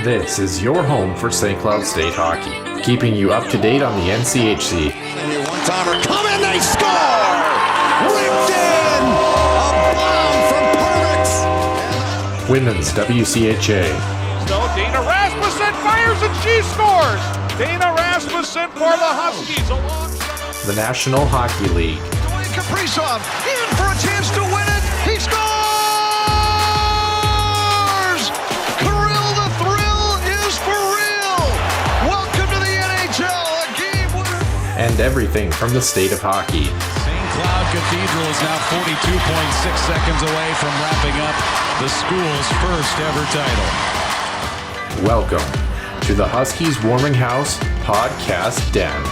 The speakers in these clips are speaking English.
This is your home for St. Cloud State hockey, keeping you up to date on the NCHC. One-timer coming, they score! Ripped in! A bomb from Permix! Women's WCHA. So Dana Rasmussen fires and she scores! Dana Rasmussen for the Huskies alongside The National Hockey League. Dwayne Kaprizov in for a chance to win it! He scores! Kirill, the thrill is for real! Welcome to the NHL, a game winner! And everything from the state of hockey. St. Cloud Cathedral is now 42.6 seconds away from wrapping up the school's first ever title. Welcome to the Huskies Warming House Podcast Den.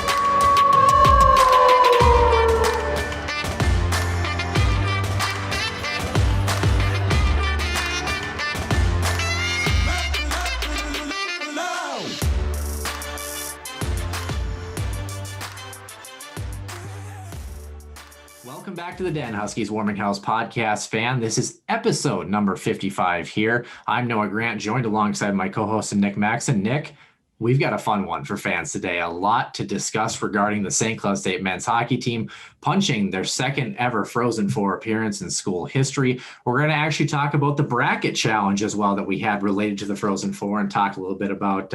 Welcome back to the Den, Huskies Warming House Podcast fan. This is episode number 55 here. I'm Noah Grant, joined alongside my co-host Nick Maxon. Nick, we've got a fun one for fans today. A lot to discuss regarding the St. Cloud State men's hockey team punching their second ever Frozen Four appearance in school history. We're going to actually talk about the bracket challenge as well that we had related to the Frozen Four and talk a little bit about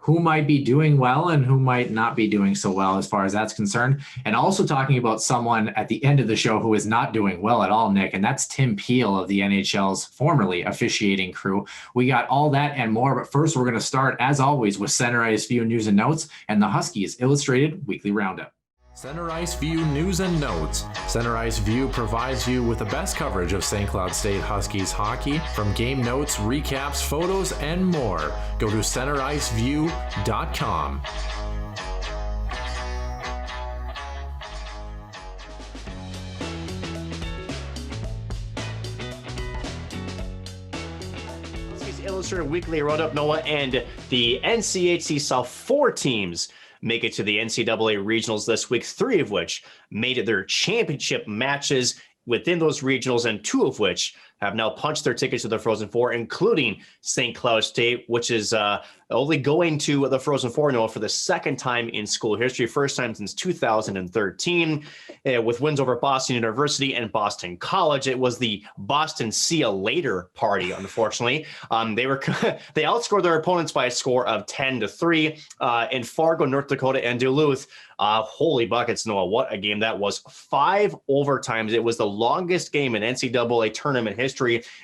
who might be doing well and who might not be doing so well as far as that's concerned. And also talking about someone at the end of the show who is not doing well at all, Nick, and that's Tim Peel of the NHL's formerly officiating crew. We got all that and more, but first we're going to start, as always, with Center Ice View News and Notes and the Huskies Illustrated Weekly Roundup. Center Ice View News and Notes. Center Ice View provides you with the best coverage of St. Cloud State Huskies hockey, from game notes, recaps, photos, and more. Go to centericeview.com. Huskies Illustrated Weekly Roundup, Noah, and the NCHC saw 4 teams make it to the NCAA regionals this week, 3 of which made it their championship matches within those regionals, and 2 of which have now punched their tickets to the Frozen Four, including St. Cloud State, which is only going to the Frozen Four, Noah, for the second time in school history, first time since 2013, with wins over Boston University and Boston College. It was the Boston See Ya Later party, unfortunately. They outscored their opponents by a score of 10-3 in Fargo, North Dakota, and Duluth. Holy buckets, Noah, what a game that was. 5 overtimes. It was the longest game in NCAA tournament history,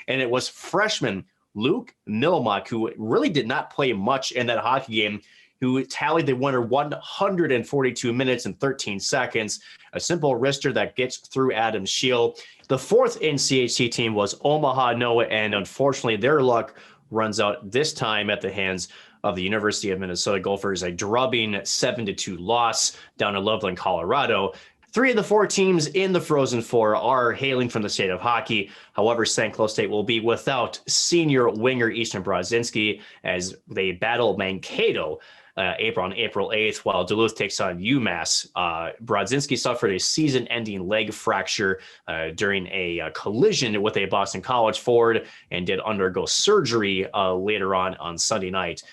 and it was freshman Luke Milmock, who really did not play much in that hockey game, who tallied the winner 142 minutes and 13 seconds. A simple wrister that gets through Adam's shield. The 4th NCHC team was Omaha, Noah, and unfortunately their luck runs out this time at the hands of the University of Minnesota Gophers, a drubbing 7-2 loss down in Loveland, Colorado. 3 of the 4 teams in the Frozen Four are hailing from the state of hockey. However, St. Cloud State will be without senior winger Easton Brodzinski as they battle Mankato on April 8th, while Duluth takes on UMass. Brodzinski suffered a season-ending leg fracture during a collision with a Boston College forward and did undergo surgery later on Sunday night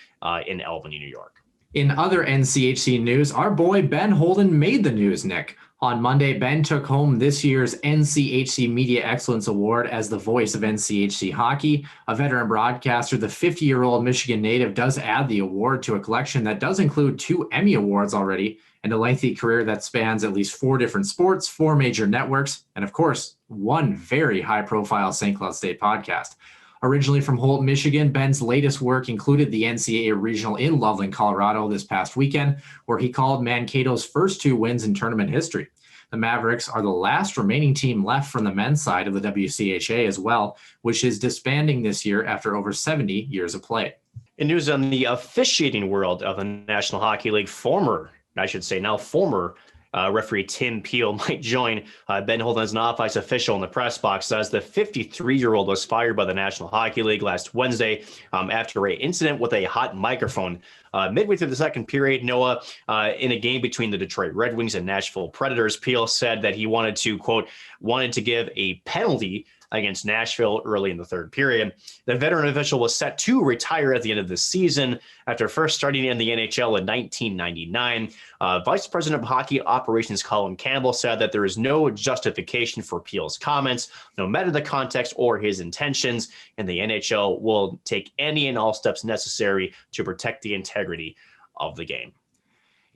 in Albany, New York. In other NCHC news, our boy Ben Holden made the news, Nick. On Monday, Ben took home this year's NCHC Media Excellence Award as the voice of NCHC hockey. A veteran broadcaster, the 50-year-old Michigan native does add the award to a collection that does include 2 Emmy Awards already and a lengthy career that spans at least 4 different sports, 4 major networks, and of course, 1 very high-profile St. Cloud State podcast. Originally from Holt, Michigan, Ben's latest work included the NCAA Regional in Loveland, Colorado this past weekend, where he called Mankato's first 2 wins in tournament history. The Mavericks are the last remaining team left from the men's side of the WCHA as well, which is disbanding this year after over 70 years of play. In news on the officiating world of the National Hockey League, former referee Tim Peel might join Ben Holden as an off-ice official in the press box, as the 53-year-old was fired by the National Hockey League last Wednesday after an incident with a hot microphone. Midway through the second period, Noah, in a game between the Detroit Red Wings and Nashville Predators, Peel said that he wanted to, quote, give a penalty against Nashville early in the third period. The veteran official was set to retire at the end of the season after first starting in the NHL in 1999. Vice President of Hockey Operations Colin Campbell said that there is no justification for Peel's comments, no matter the context or his intentions, and the NHL will take any and all steps necessary to protect the integrity of the game.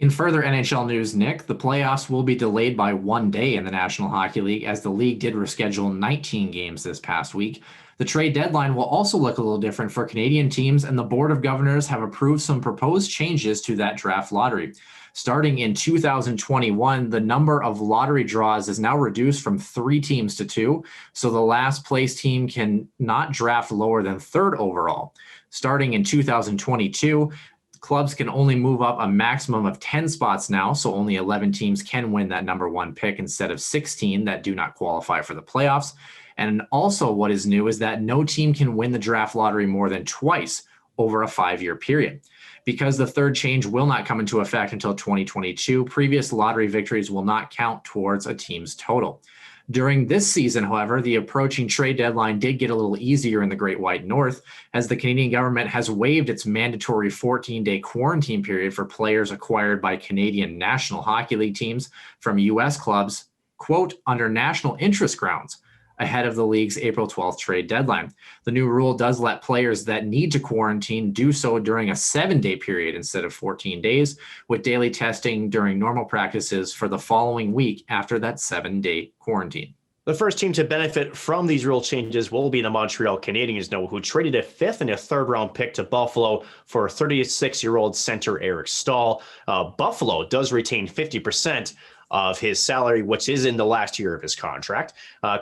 In further NHL news, Nick, the playoffs will be delayed by 1 day in the National Hockey League as the league did reschedule 19 games this past week. The trade deadline will also look a little different for Canadian teams, and the Board of Governors have approved some proposed changes to that draft lottery. Starting in 2021, the number of lottery draws is now reduced from 3 teams to 2, so the last place team can not draft lower than 3rd overall. Starting in 2022, clubs can only move up a maximum of 10 spots now, so only 11 teams can win that number 1 pick instead of 16 that do not qualify for the playoffs. And also what is new is that no team can win the draft lottery more than twice over a 5-year period. Because the third change will not come into effect until 2022, previous lottery victories will not count towards a team's total. During this season, however, the approaching trade deadline did get a little easier in the Great White North, as the Canadian government has waived its mandatory 14-day quarantine period for players acquired by Canadian National Hockey League teams from U.S. clubs, quote, under national interest grounds, ahead of the league's April 12th trade deadline. The new rule does let players that need to quarantine do so during a 7-day period instead of 14 days, with daily testing during normal practices for the following week after that 7-day quarantine. The first team to benefit from these rule changes will be the Montreal Canadiens, who traded a 5th and a 3rd round pick to Buffalo for 36-year-old center Eric Staal. Buffalo does retain 50% of his salary, which is in the last year of his contract.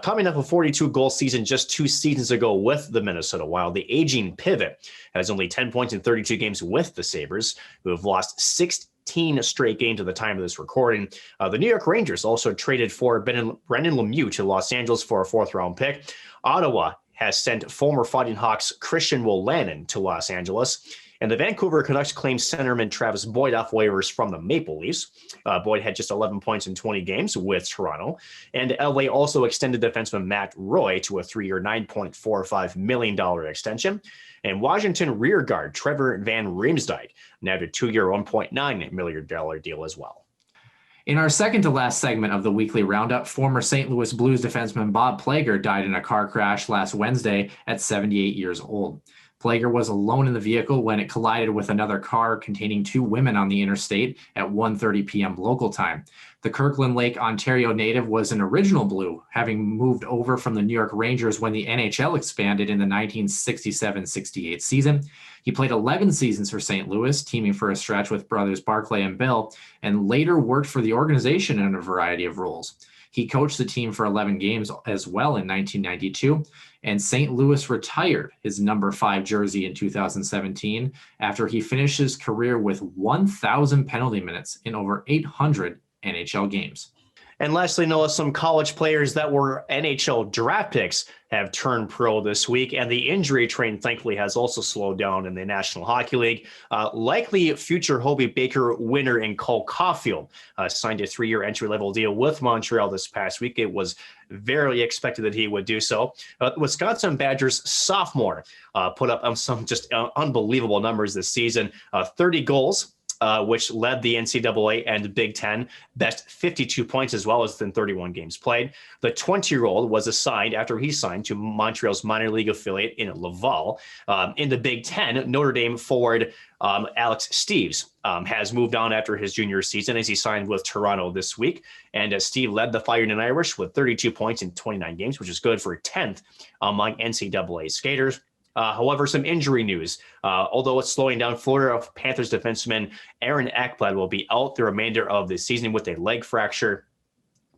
Coming up a 42-goal season just 2 seasons ago with the Minnesota Wild, the aging pivot has only 10 points in 32 games with the Sabres, who have lost 16 straight games at the time of this recording. The New York Rangers also traded for Brendan Lemieux to Los Angeles for a 4th-round pick. Ottawa has sent former Fighting Hawks Christian Wolanin to Los Angeles. And the Vancouver Canucks claimed centerman Travis Boyd off waivers from the Maple Leafs. Boyd had just 11 points in 20 games with Toronto. And LA also extended defenseman Matt Roy to a 3-year, $9.45 million extension. And Washington rearguard Trevor Van Riemsdyk nabbed a 2-year, $1.9 million deal as well. In our second to last segment of the weekly roundup, former St. Louis Blues defenseman Bob Plagger died in a car crash last Wednesday at 78 years old. Plagger was alone in the vehicle when it collided with another car containing 2 women on the interstate at 1:30 p.m. local time. The Kirkland Lake, Ontario native was an original Blue, having moved over from the New York Rangers when the NHL expanded in the 1967-68 season. He played 11 seasons for St. Louis, teaming for a stretch with brothers Barclay and Bill, and later worked for the organization in a variety of roles. He coached the team for 11 games as well in 1992, and St. Louis retired his number 5 jersey in 2017 after he finished his career with 1,000 penalty minutes in over 800 NHL games. And lastly, Noah, some college players that were NHL draft picks have turned pro this week, and the injury train, thankfully, has also slowed down in the National Hockey League. Likely future Hobey Baker winner in Cole Caulfield signed a 3-year entry-level deal with Montreal this past week. It was very expected that he would do so. Wisconsin Badgers sophomore put up some just unbelievable numbers this season, 30 goals, which led the NCAA and Big Ten, best 52 points as well as in 31 games played. The 20-year-old was assigned after he signed to Montreal's minor league affiliate in Laval. In the Big Ten, Notre Dame forward Alex Steeves has moved on after his junior season as he signed with Toronto this week. And Steve led the Fighting Irish with 32 points in 29 games, which is good for 10th among NCAA skaters. However, some injury news. Although it's slowing down, Florida Panthers defenseman Aaron Ekblad will be out the remainder of the season with a leg fracture.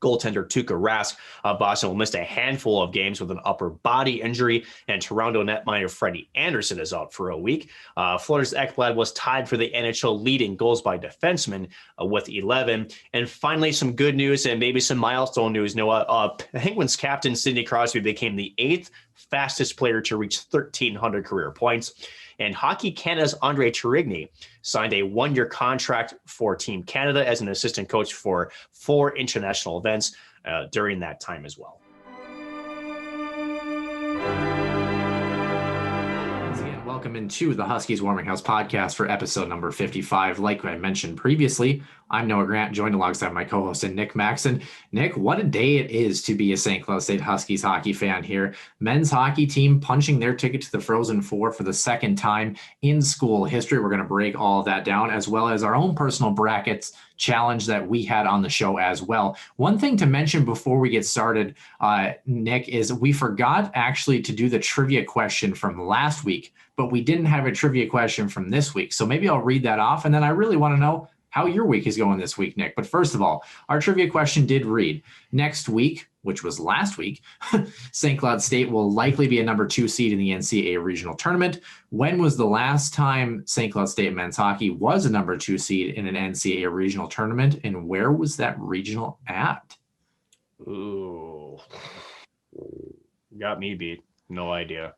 Goaltender Tuukka Rask, Boston will miss a handful of games with an upper body injury, and Toronto netminder Freddie Anderson is out for a week. Florida's Ekblad was tied for the NHL leading goals by defenseman with 11. And finally, some good news and maybe some milestone news. Noah, Penguins captain Sidney Crosby became the 8th fastest player to reach 1,300 career points. And Hockey Canada's Andre Turigny signed a 1-year contract for Team Canada as an assistant coach for 4 international events during that time as well. Welcome into the Huskies Warming House podcast for episode number 55. Like I mentioned previously, I'm Noah Grant, joined alongside my co-host Nick Maxon. Nick, what a day it is to be a St. Cloud State Huskies hockey fan here. Men's hockey team punching their ticket to the Frozen Four for the second time in school history. We're going to break all of that down, as well as our own personal brackets challenge that we had on the show as well. One thing to mention before we get started, Nick, is we forgot actually to do the trivia question from last week, but we didn't have a trivia question from this week. So maybe I'll read that off, and then I really want to know how your week is going this week, Nick. But first of all, our trivia question did read, next week, which was last week, St. Cloud State will likely be a number 2 seed in the NCAA regional tournament. When was the last time St. Cloud State men's hockey was a number 2 seed in an NCAA regional tournament, and where was that regional at? Ooh, got me beat. No idea.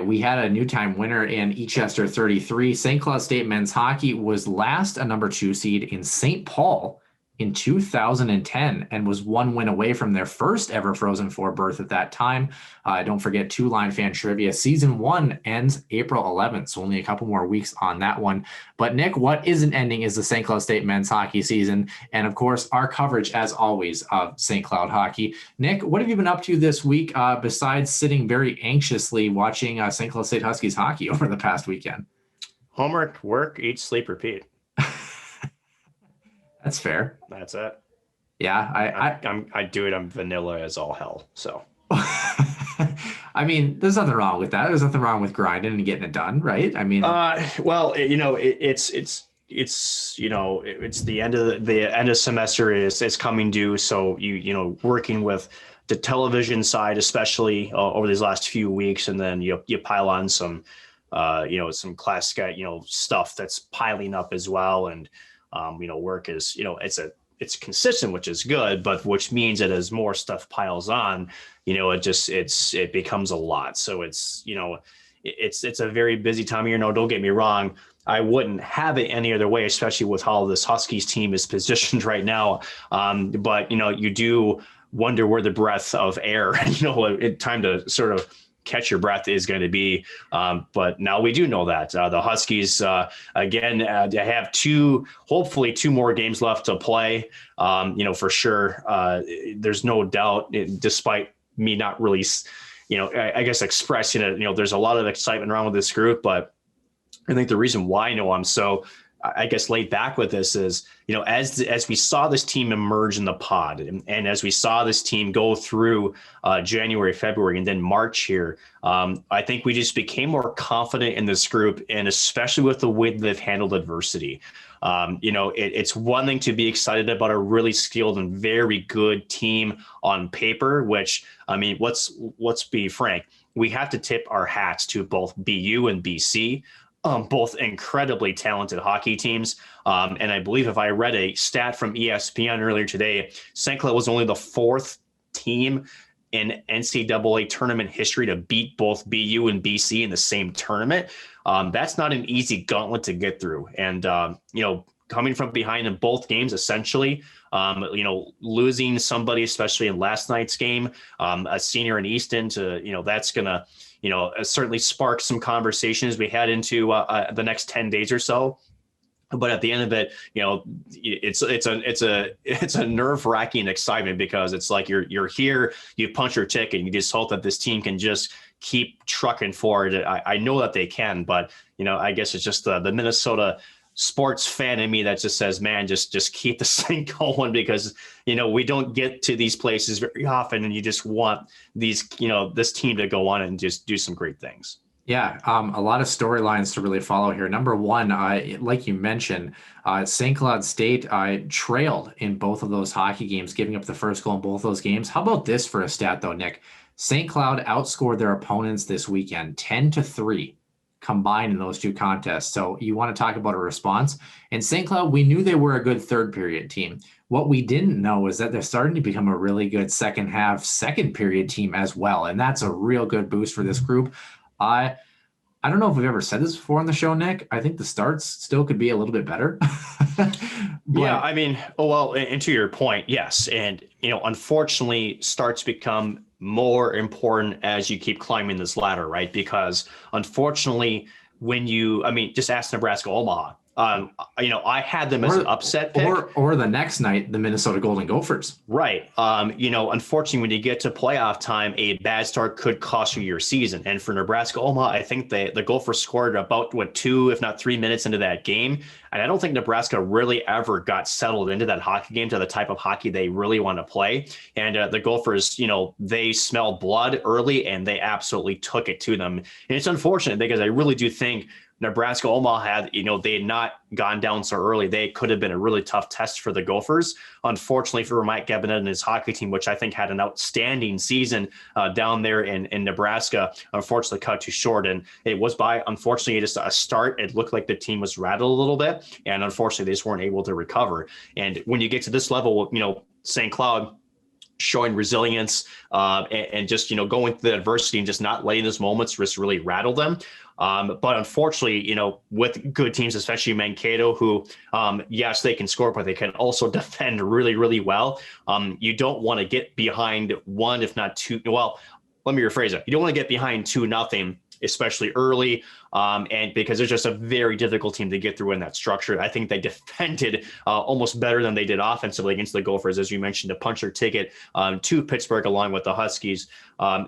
We had a new time winner in Eastchester 33. St. Cloud State men's hockey was last a number 2 seed in St. Paul in 2010 and was 1 win away from their first ever Frozen Four berth at that time. Don't forget, two line fan trivia. Season 1 ends April 11th, so only a couple more weeks on that one. But Nick, what isn't ending is the St. Cloud State men's hockey season, and of course our coverage, as always, of St. Cloud hockey. Nick, what have you been up to this week besides sitting very anxiously watching St. Cloud State Huskies hockey over the past weekend? Homework, work, eat, sleep, repeat. That's fair. That's it. Yeah, I do it. I'm vanilla as all hell. So, I mean, there's nothing wrong with that. There's nothing wrong with grinding and getting it done, right? I mean, well, it's the end of the end of semester is coming due. So working with the television side, especially over these last few weeks, and then you pile on some class stuff that's piling up as well, and work is, it's consistent, which is good, but which means that as more stuff piles on, it becomes a lot. So it's a very busy time of year. No, don't get me wrong. I wouldn't have it any other way, especially with how this Huskies team is positioned right now. But you do wonder where the breath of air, time to sort of catch your breath is going to be. But now we do know that the Huskies, again, they have hopefully two more games left to play, for sure. There's no doubt, despite me not really, I guess expressing it, there's a lot of excitement around with this group, but I think the reason why I'm so, I guess, laid back with this is, as we saw this team emerge in the pod, and as we saw this team go through January, February, and then March here, I think we just became more confident in this group, and especially with the way they've handled adversity. It's one thing to be excited about a really skilled and very good team on paper, which, I mean, let's be frank, we have to tip our hats to both BU and BC. Both incredibly talented hockey teams. And I believe if I read a stat from ESPN earlier today, St. Cloud was only the 4th team in NCAA tournament history to beat both BU and BC in the same tournament. That's not an easy gauntlet to get through. And, coming from behind in both games, essentially, losing somebody, especially in last night's game, a senior in Easton that's going to, certainly spark some conversations we head into the next 10 days or so. But at the end of it, it's a nerve-wracking excitement, because it's like you're here, you punch your ticket, and you just hope that this team can just keep trucking forward. I know that they can, but I guess it's just the Minnesota sports fan in me that just says, man, just keep this thing going, because we don't get to these places very often, and you just want these this team to go on and just do some great things. Yeah, a lot of storylines to really follow here. Number one, like you mentioned, St. Cloud State trailed in both of those hockey games, giving up the first goal in both those games. How about this for a stat though, Nick? St. Cloud outscored their opponents this weekend 10-3. Combined in those two contests. So you want to talk about a response. And St. Cloud, we knew they were a good third period team. What we didn't know is that they're starting to become a really good second period team as well. And that's a real good boost for this group. I don't know if we've ever said this before on the show, Nick. I think the starts still could be a little bit better. Yeah, I mean, and to your point, yes. And, unfortunately, starts become more important as you keep climbing this ladder, right? Because unfortunately, just ask Nebraska Omaha. I had them as an upset pick. Or the next night, the Minnesota Golden Gophers. Right. Unfortunately, when you get to playoff time, a bad start could cost you your season. And for Nebraska Omaha, I think the Gophers scored about 2, if not 3 minutes into that game. And I don't think Nebraska really ever got settled into that hockey game to the type of hockey they really want to play. And the Gophers, they smelled blood early and they absolutely took it to them. And it's unfortunate because I really do think Nebraska Omaha had, they had not gone down so early. They could have been a really tough test for the Gophers. Unfortunately for Mike Gebinet and his hockey team, which I think had an outstanding season down there in Nebraska, unfortunately cut too short. And it was unfortunately, just a start. It looked like the team was rattled a little bit. And unfortunately, they just weren't able to recover. And when you get to this level, St. Cloud showing resilience and just, going through the adversity and just not letting those moments just really rattle them. But unfortunately, with good teams, especially Mankato, who, yes, they can score, but they can also defend really, really well. You don't want to get behind 1, if not 2. Well, let me rephrase it. You don't want to get behind 2-0, especially early. And because it's just a very difficult team to get through in that structure. I think they defended almost better than they did offensively against the Gophers, as you mentioned, to punch their ticket to Pittsburgh along with the Huskies.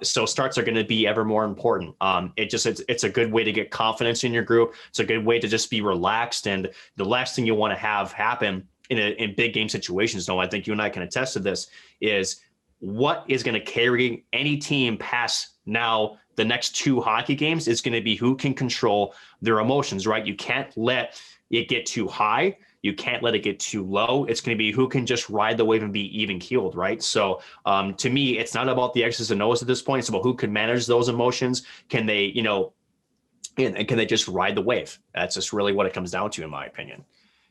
So starts are going to be ever more important. It's a good way to get confidence in your group. It's a good way to just be relaxed. And the last thing you want to have happen in big game situations, though, I think you and I can attest to this, is what is going to carry any team past now the next 2 hockey games is going to be who can control their emotions, right? You can't let it get too high. You can't let it get too low. It's going to be who can just ride the wave and be even keeled, right? So to me, it's not about the X's and O's at this point. It's about who can manage those emotions. Can they, and can they just ride the wave? That's just really what it comes down to, in my opinion.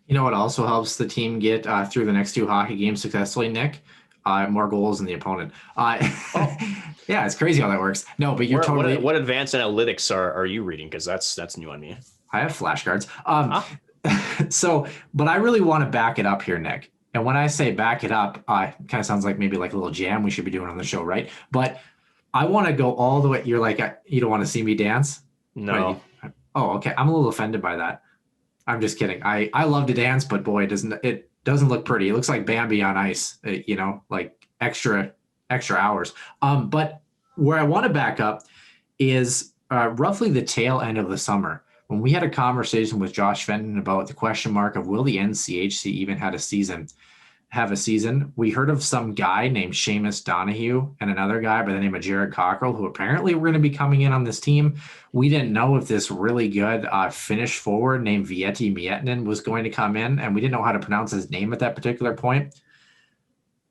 What also helps the team get through the next 2 hockey games successfully, Nick? More goals than the opponent. Yeah, it's crazy how that works. No, but you're totally. What advanced analytics are you reading? Because that's new on me. I have flashcards. But I really want to back it up here, Nick. And when I say back it up, kind of sounds like maybe like a little jam we should be doing on the show, right? But I want to go all the way. You're like, you don't want to see me dance? No. Oh, okay. I'm a little offended by that. I'm just kidding. I love to dance, but boy, it doesn't look pretty. It looks like Bambi on ice, like extra hours. But where I want to back up is roughly the tail end of the summer, when we had a conversation with Josh Fenton about the question mark of will the NCHC even have a season. We heard of some guy named Seamus Donahue and another guy by the name of Jared Cockrell, who apparently were going to be coming in on this team. We didn't know if this really good Finnish forward named Vieti Miettinen was going to come in, and we didn't know how to pronounce his name at that particular point.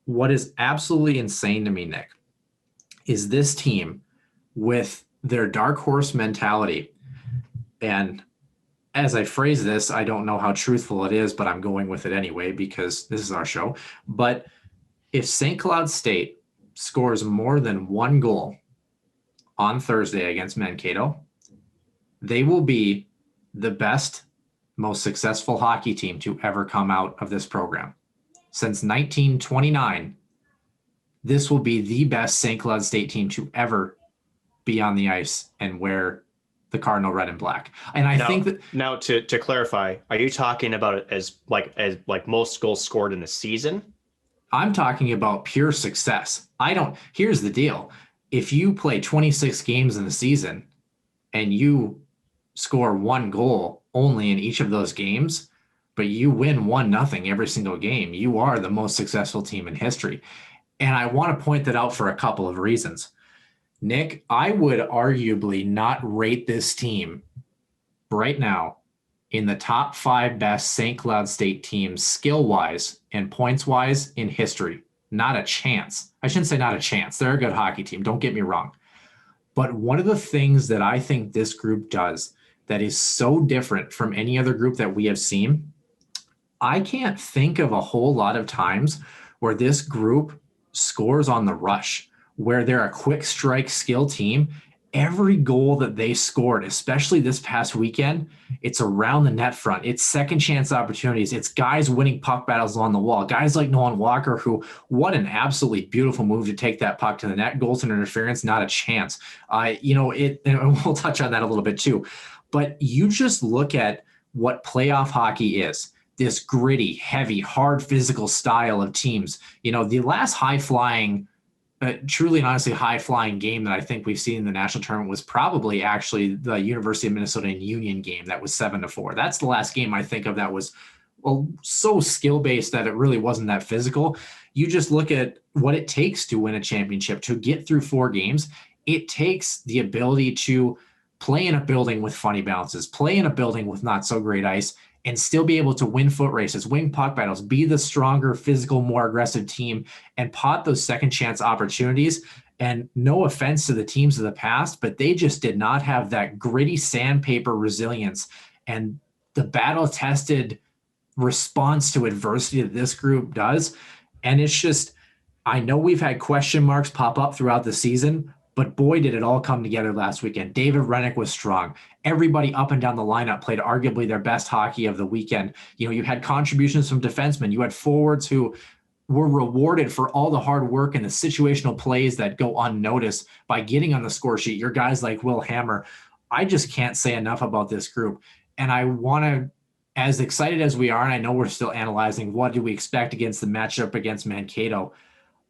What is absolutely insane to me, Nick, is this team with their dark horse mentality. And as I phrase this, I don't know how truthful it is, but I'm going with it anyway because this is our show. But if St. Cloud State scores more than 1 goal on Thursday against Mankato, they will be the best, most successful hockey team to ever come out of this program. Since 1929, this will be the best St. Cloud State team to ever be on the ice and wear the Cardinal red and black. And I think that now to clarify, are you talking about it as most goals scored in a season? I'm talking about pure success. Here's the deal. If you play 26 games in the season and you score 1 goal only in each of those games, but you win 1-0 every single game, you are the most successful team in history. And I want to point that out for a couple of reasons. Nick, I would arguably not rate this team right now in the top 5 best St. Cloud State teams skill-wise and points-wise in history. Not a chance. I shouldn't say not a chance. They're a good hockey team. Don't get me wrong. But one of the things that I think this group does that is so different from any other group that we have seen, I can't think of a whole lot of times where this group scores on the rush, where they're a quick strike skill team. Every goal that they scored, especially this past weekend, it's around the net front. It's second chance opportunities. It's guys winning puck battles on the wall. Guys like Nolan Walker, who, what an absolutely beautiful move to take that puck to the net. Goals and interference, not a chance. And we'll touch on that a little bit too. But you just look at what playoff hockey is. This gritty, heavy, hard physical style of teams. You know, the last high-flying, truly and honestly high-flying game that I think we've seen in the national tournament was probably actually the University of Minnesota and Union game that was 7-4. That's the last game I think of that was so skill-based that it really wasn't that physical. You just look at what it takes to win a championship, to get through 4 games. It takes the ability to play in a building with funny bounces, play in a building with not so great ice, and still be able to win foot races, win puck battles, be the stronger, physical, more aggressive team, and pot those second chance opportunities. And no offense to the teams of the past, but they just did not have that gritty sandpaper resilience and the battle-tested response to adversity that this group does. And it's just, I know we've had question marks pop up throughout the season, but boy, did it all come together last weekend. David Rennick was strong. Everybody up and down the lineup played arguably their best hockey of the weekend. You know, you had contributions from defensemen. You had forwards who were rewarded for all the hard work and the situational plays that go unnoticed by getting on the score sheet. Your guys like Will Hammer. I just can't say enough about this group. And I want to, as excited as we are, and I know we're still analyzing what do we expect against the matchup against Mankato,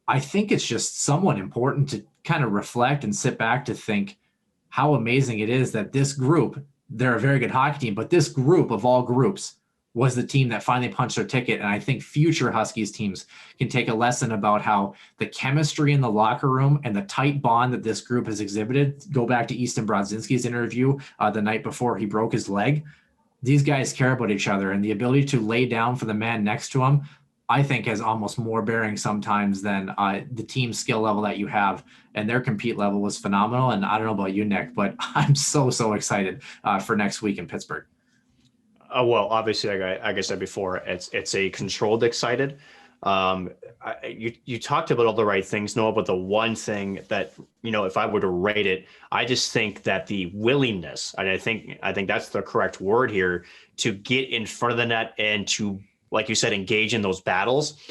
I think it's just somewhat important to kind of reflect and sit back to think how amazing it is that this group, they're a very good hockey team, but this group of all groups was the team that finally punched their ticket. And I think future Huskies teams can take a lesson about how the chemistry in the locker room and the tight bond that this group has exhibited. Go back to Easton Brodzinski's interview the night before he broke his leg. These guys care about each other, and the ability to lay down for the man next to him, I think, has almost more bearing sometimes than the team skill level that you have. And their compete level was phenomenal. And I don't know about you, Nick, but I'm so excited for next week in Pittsburgh. Well, obviously, like I said before, it's a controlled excited. You talked about all the right things, Noah, but the one thing that, you know, if I were to rate it, I just think that the willingness, and I think that's the correct word here, to get in front of the net and to, like you said, engage in those battles.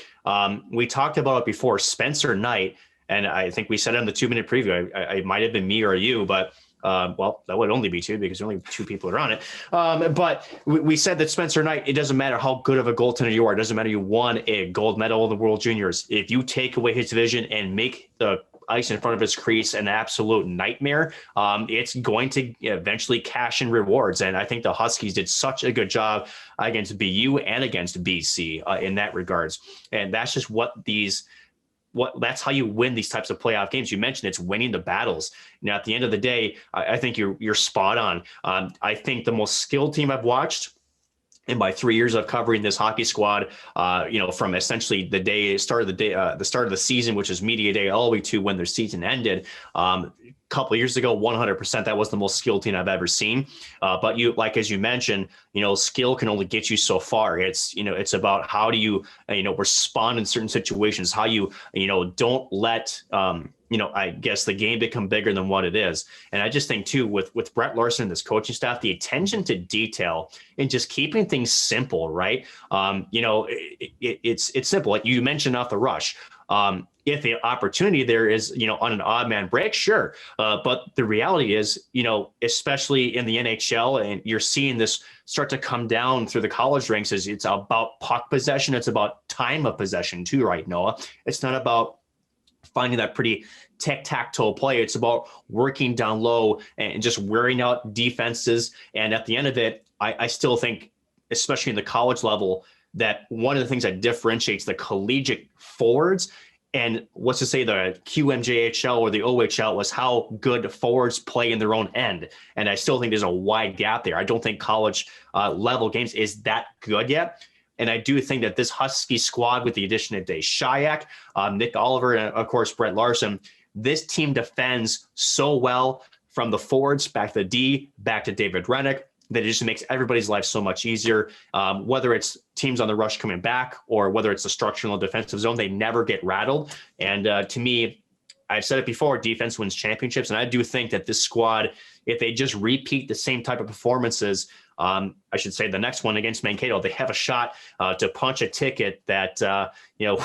We talked about it before. Spencer Knight, and I think we said it in the 2-minute preview. It might have been me or you, but well, that would only be 2 because only 2 people are on it. But we said that Spencer Knight, it doesn't matter how good of a goaltender you are. It doesn't matter you won a gold medal in the World Juniors. If you take away his vision and make the ice in front of his crease an absolute nightmare, it's going to eventually cash in rewards. And I think the Huskies did such a good job against BU and against BC in that regards. And that's just that's how you win these types of playoff games. You mentioned it's winning the battles. Now, at the end of the day, I think you're spot on. I think the most skilled team I've watched in my 3 years of covering this hockey squad, from essentially the start of the season, which is media day, all the way to when their season ended. Couple of years ago, 100%, that was the most skilled team I've ever seen. But as you mentioned, skill can only get you so far. It's about how do you, respond in certain situations, how you, don't let, I guess the game become bigger than what it is. And I just think too, with Brett Larson and this coaching staff, the attention to detail and just keeping things simple, right? It's simple. Like you mentioned off the rush. If the opportunity there is, on an odd man break, sure. But the reality is, especially in the NHL, and you're seeing this start to come down through the college ranks, is it's about puck possession. It's about time of possession too, right, Noah? It's not about finding that pretty tic-tac-toe play. It's about working down low and just wearing out defenses. And at the end of it, I still think, especially in the college level, that one of the things that differentiates the collegiate forwards and what's to say the QMJHL or the OHL was how good forwards play in their own end. And I still think there's a wide gap there. I don't think college level games is that good yet. And I do think that this Husky squad, with the addition of Dave Shayak, Nick Oliver, and of course, Brett Larson, this team defends so well from the forwards back to the D, back to David Rennick, that it just makes everybody's life so much easier. Whether it's teams on the rush coming back or whether it's the structural defensive zone, they never get rattled. And to me, I've said it before, defense wins championships. And I do think that this squad, if they just repeat the same type of performances, I should say the next one against Mankato, they have a shot to punch a ticket that,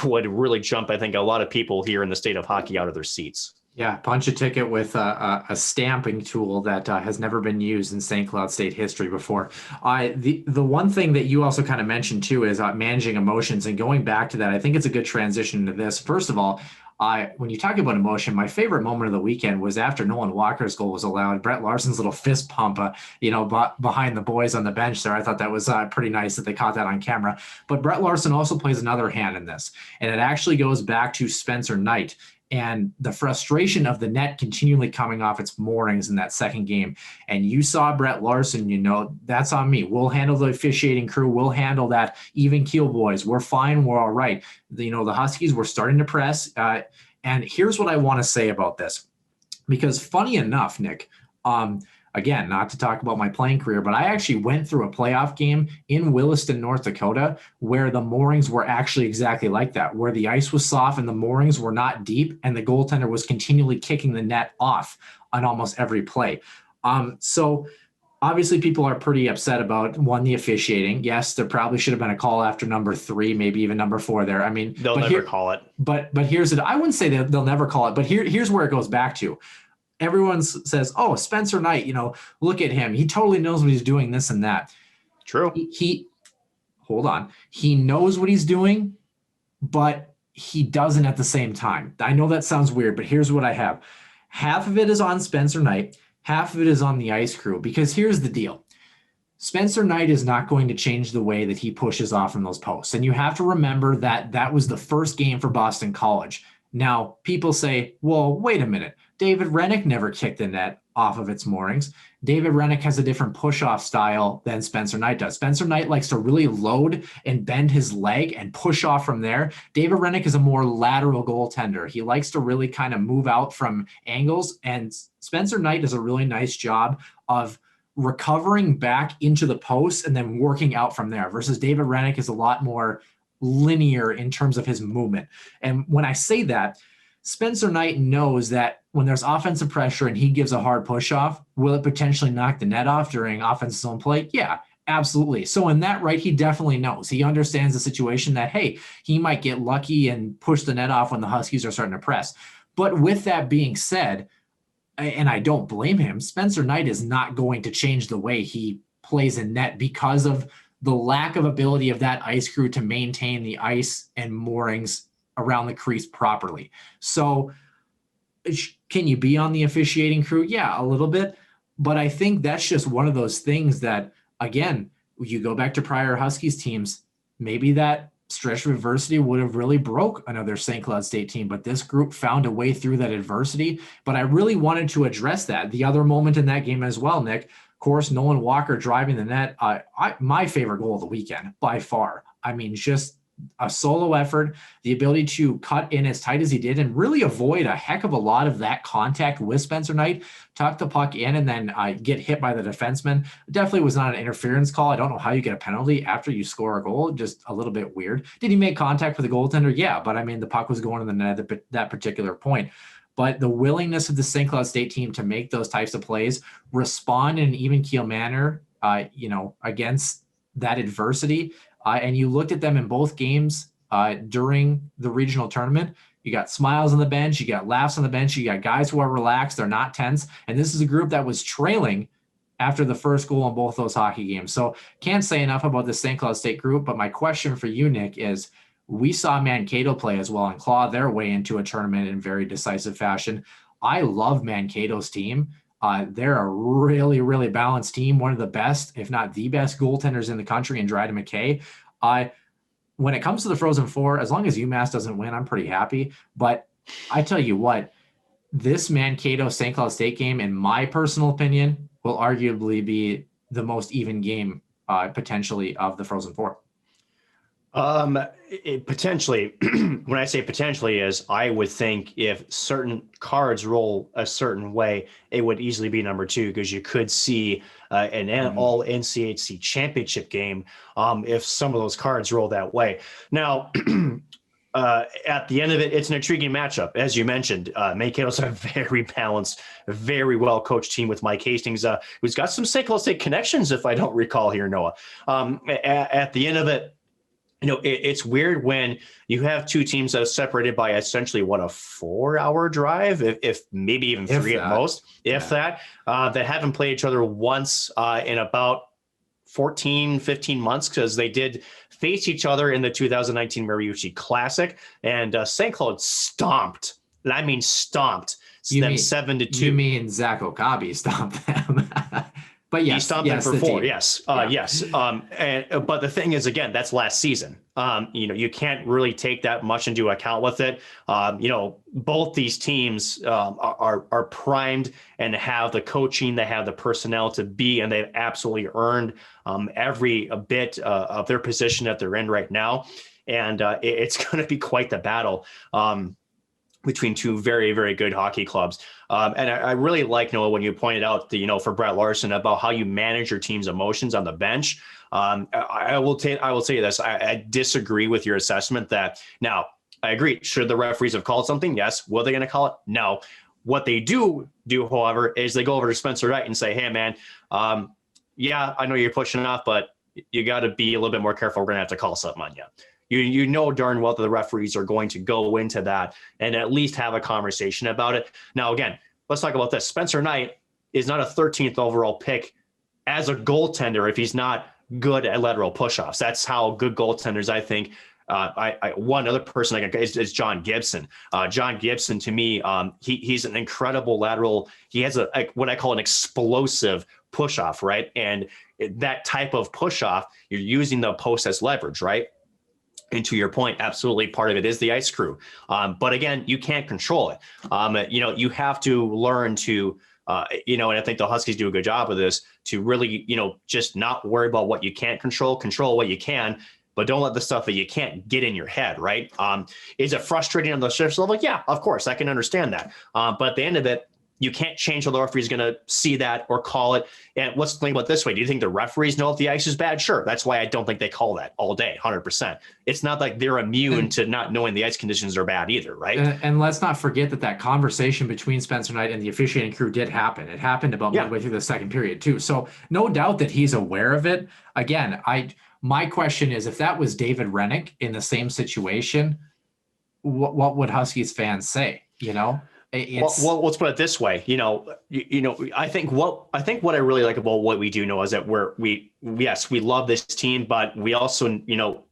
would really jump, I think, a lot of people here in the state of hockey out of their seats. Yeah, punch a ticket with a stamping tool that has never been used in St. Cloud State history before. The one thing that you also kind of mentioned too is managing emotions, and going back to that, I think it's a good transition to this. First of all, when you talk about emotion, my favorite moment of the weekend was after Nolan Walker's goal was allowed. Brett Larson's little fist pump, behind the boys on the bench there. I thought that was pretty nice that they caught that on camera. But Brett Larson also plays another hand in this, and it actually goes back to Spencer Knight and the frustration of the net continually coming off its moorings in that second game. And you saw Brett Larson, that's on me. We'll handle the officiating crew. We'll handle that even keel boys. We're fine. We're all right. The Huskies were starting to press. And here's what I want to say about this, because funny enough, Nick, again, not to talk about my playing career, but I actually went through a playoff game in Williston, North Dakota, where the moorings were actually exactly like that, where the ice was soft and the moorings were not deep, and the goaltender was continually kicking the net off on almost every play. So obviously people are pretty upset about, the officiating. Yes, there probably should have been a call after number 3, maybe even number 4 there. I mean, they'll never call it. But here's it. I wouldn't say that they'll never call it, but here's where it goes back to. Everyone says, oh, Spencer Knight, look at him. He totally knows what he's doing, this and that. True. Hold on. He knows what he's doing, but he doesn't at the same time. I know that sounds weird, but here's what I have. Half of it is on Spencer Knight. Half of it is on the ice crew, because here's the deal. Spencer Knight is not going to change the way that he pushes off from those posts. And you have to remember that that was the first game for Boston College. Now, people say, well, wait a minute. David Rennick never kicked the net off of its moorings. David Rennick has a different push-off style than Spencer Knight does. Spencer Knight likes to really load and bend his leg and push off from there. David Rennick is a more lateral goaltender. He likes to really kind of move out from angles, and Spencer Knight does a really nice job of recovering back into the post and then working out from there, versus David Rennick is a lot more linear in terms of his movement. And when I say that, Spencer Knight knows that when there's offensive pressure and he gives a hard push off, will it potentially knock the net off during offensive zone play? Yeah, absolutely. So in that, right, he definitely knows. He understands the situation that, hey, he might get lucky and push the net off when the Huskies are starting to press. But with that being said, and I don't blame him, Spencer Knight is not going to change the way he plays in net because of the lack of ability of that ice crew to maintain the ice and moorings around the crease properly. So can you be on the officiating crew? Yeah, a little bit. But I think that's just one of those things that, again, you go back to prior Huskies teams, maybe that stretch of adversity would have really broke another St. Cloud State team, but this group found a way through that adversity. But I really wanted to address that. The other moment in that game as well, Nick, of course, Nolan Walker driving the net. My favorite goal of the weekend by far. I mean, just a solo effort, the ability to cut in as tight as he did and really avoid a heck of a lot of that contact with Spencer Knight, tuck the puck in and then get hit by the defenseman. Definitely was not an interference call. I don't know how you get a penalty after you score a goal. Just a little bit weird. Did he make contact with the goaltender? Yeah, but I mean, the puck was going in the net at that particular point. But the willingness of the St. Cloud State team to make those types of plays, respond in an even keel manner, against that adversity. And you looked at them in both games during the regional tournament. You got smiles on the bench. You got laughs on the bench. You got guys who are relaxed. They're not tense. And this is a group that was trailing after the first goal in both those hockey games. So can't say enough about the St. Cloud State group. But my question for you, Nick, is we saw Mankato play as well and claw their way into a tournament in very decisive fashion. I love Mankato's team. They're a really, really balanced team. One of the best, if not the best goaltenders in the country in Dryden McKay. When it comes to the Frozen Four, as long as UMass doesn't win, I'm pretty happy. But I tell you what, this Mankato St. Cloud State game, in my personal opinion, will arguably be the most even game potentially of the Frozen Four. Potentially, when I say potentially, is I would think if certain cards roll a certain way, it would easily be number 2, because you could see an all NCHC championship game if some of those cards roll that way. Now, at the end of it, it's an intriguing matchup. As you mentioned, Mankato's a very balanced, very well-coached team with Mike Hastings, who's got some St. Cloud State connections, if I don't recall here, Noah. At the end of it, it's weird when you have two teams that are separated by essentially a 4-hour drive, if maybe even three at most, that haven't played each other once in about 15 months, because they did face each other in the 2019 Mariucci Classic, and St. Cloud stomped. And I mean stomped them 7-2. You mean Zach Okabe stomped them? But yes, he stomped them for 4. Yes. Yes. But the thing is, again, that's last season. You can't really take that much into account with it. Both these teams are primed and have the coaching, they have the personnel to be, and they've absolutely earned every bit of their position that they're in right now. And it's going to be quite the battle between two very, very good hockey clubs. And I really like, Noah, when you pointed out for Brett Larson about how you manage your team's emotions on the bench. I will say this. I disagree with your assessment that now I agree. Should the referees have called something? Yes. Were they going to call it? No. What they do, however, is they go over to Spencer Knight and say, hey, man, yeah, I know you're pushing off, but you got to be a little bit more careful. We're going to have to call something on you. You know darn well that the referees are going to go into that and at least have a conversation about it. Now, again, let's talk about this. Spencer Knight is not a 13th overall pick as a goaltender if he's not good at lateral push-offs. That's how good goaltenders, I think. One other person is John Gibson. John Gibson, to me, he's an incredible lateral. He has what I call an explosive push-off, right? And that type of push-off, you're using the post as leverage, right? And to your point, absolutely part of it is the ice crew. But again, you can't control it. You have to learn to, and I think the Huskies do a good job of this, to really, just not worry about what you can't control what you can, but don't let the stuff that you can't get in your head, right? Is it frustrating on the surface level? Yeah, of course, I can understand that. But at the end of it, you can't change how the referee is going to see that or call it. And let's think about it this way. Do you think the referees know if the ice is bad? Sure. That's why I don't think they call that all day, 100%. It's not like they're immune to not knowing the ice conditions are bad either, right? And let's not forget that conversation between Spencer Knight and the officiating crew did happen. It happened about midway through the second period too. So no doubt that he's aware of it. Again, my question is, if that was David Rennick in the same situation, what would Huskies fans say? Well, let's put it this way. I think what I really like about what we do know is that we love this team, but we also,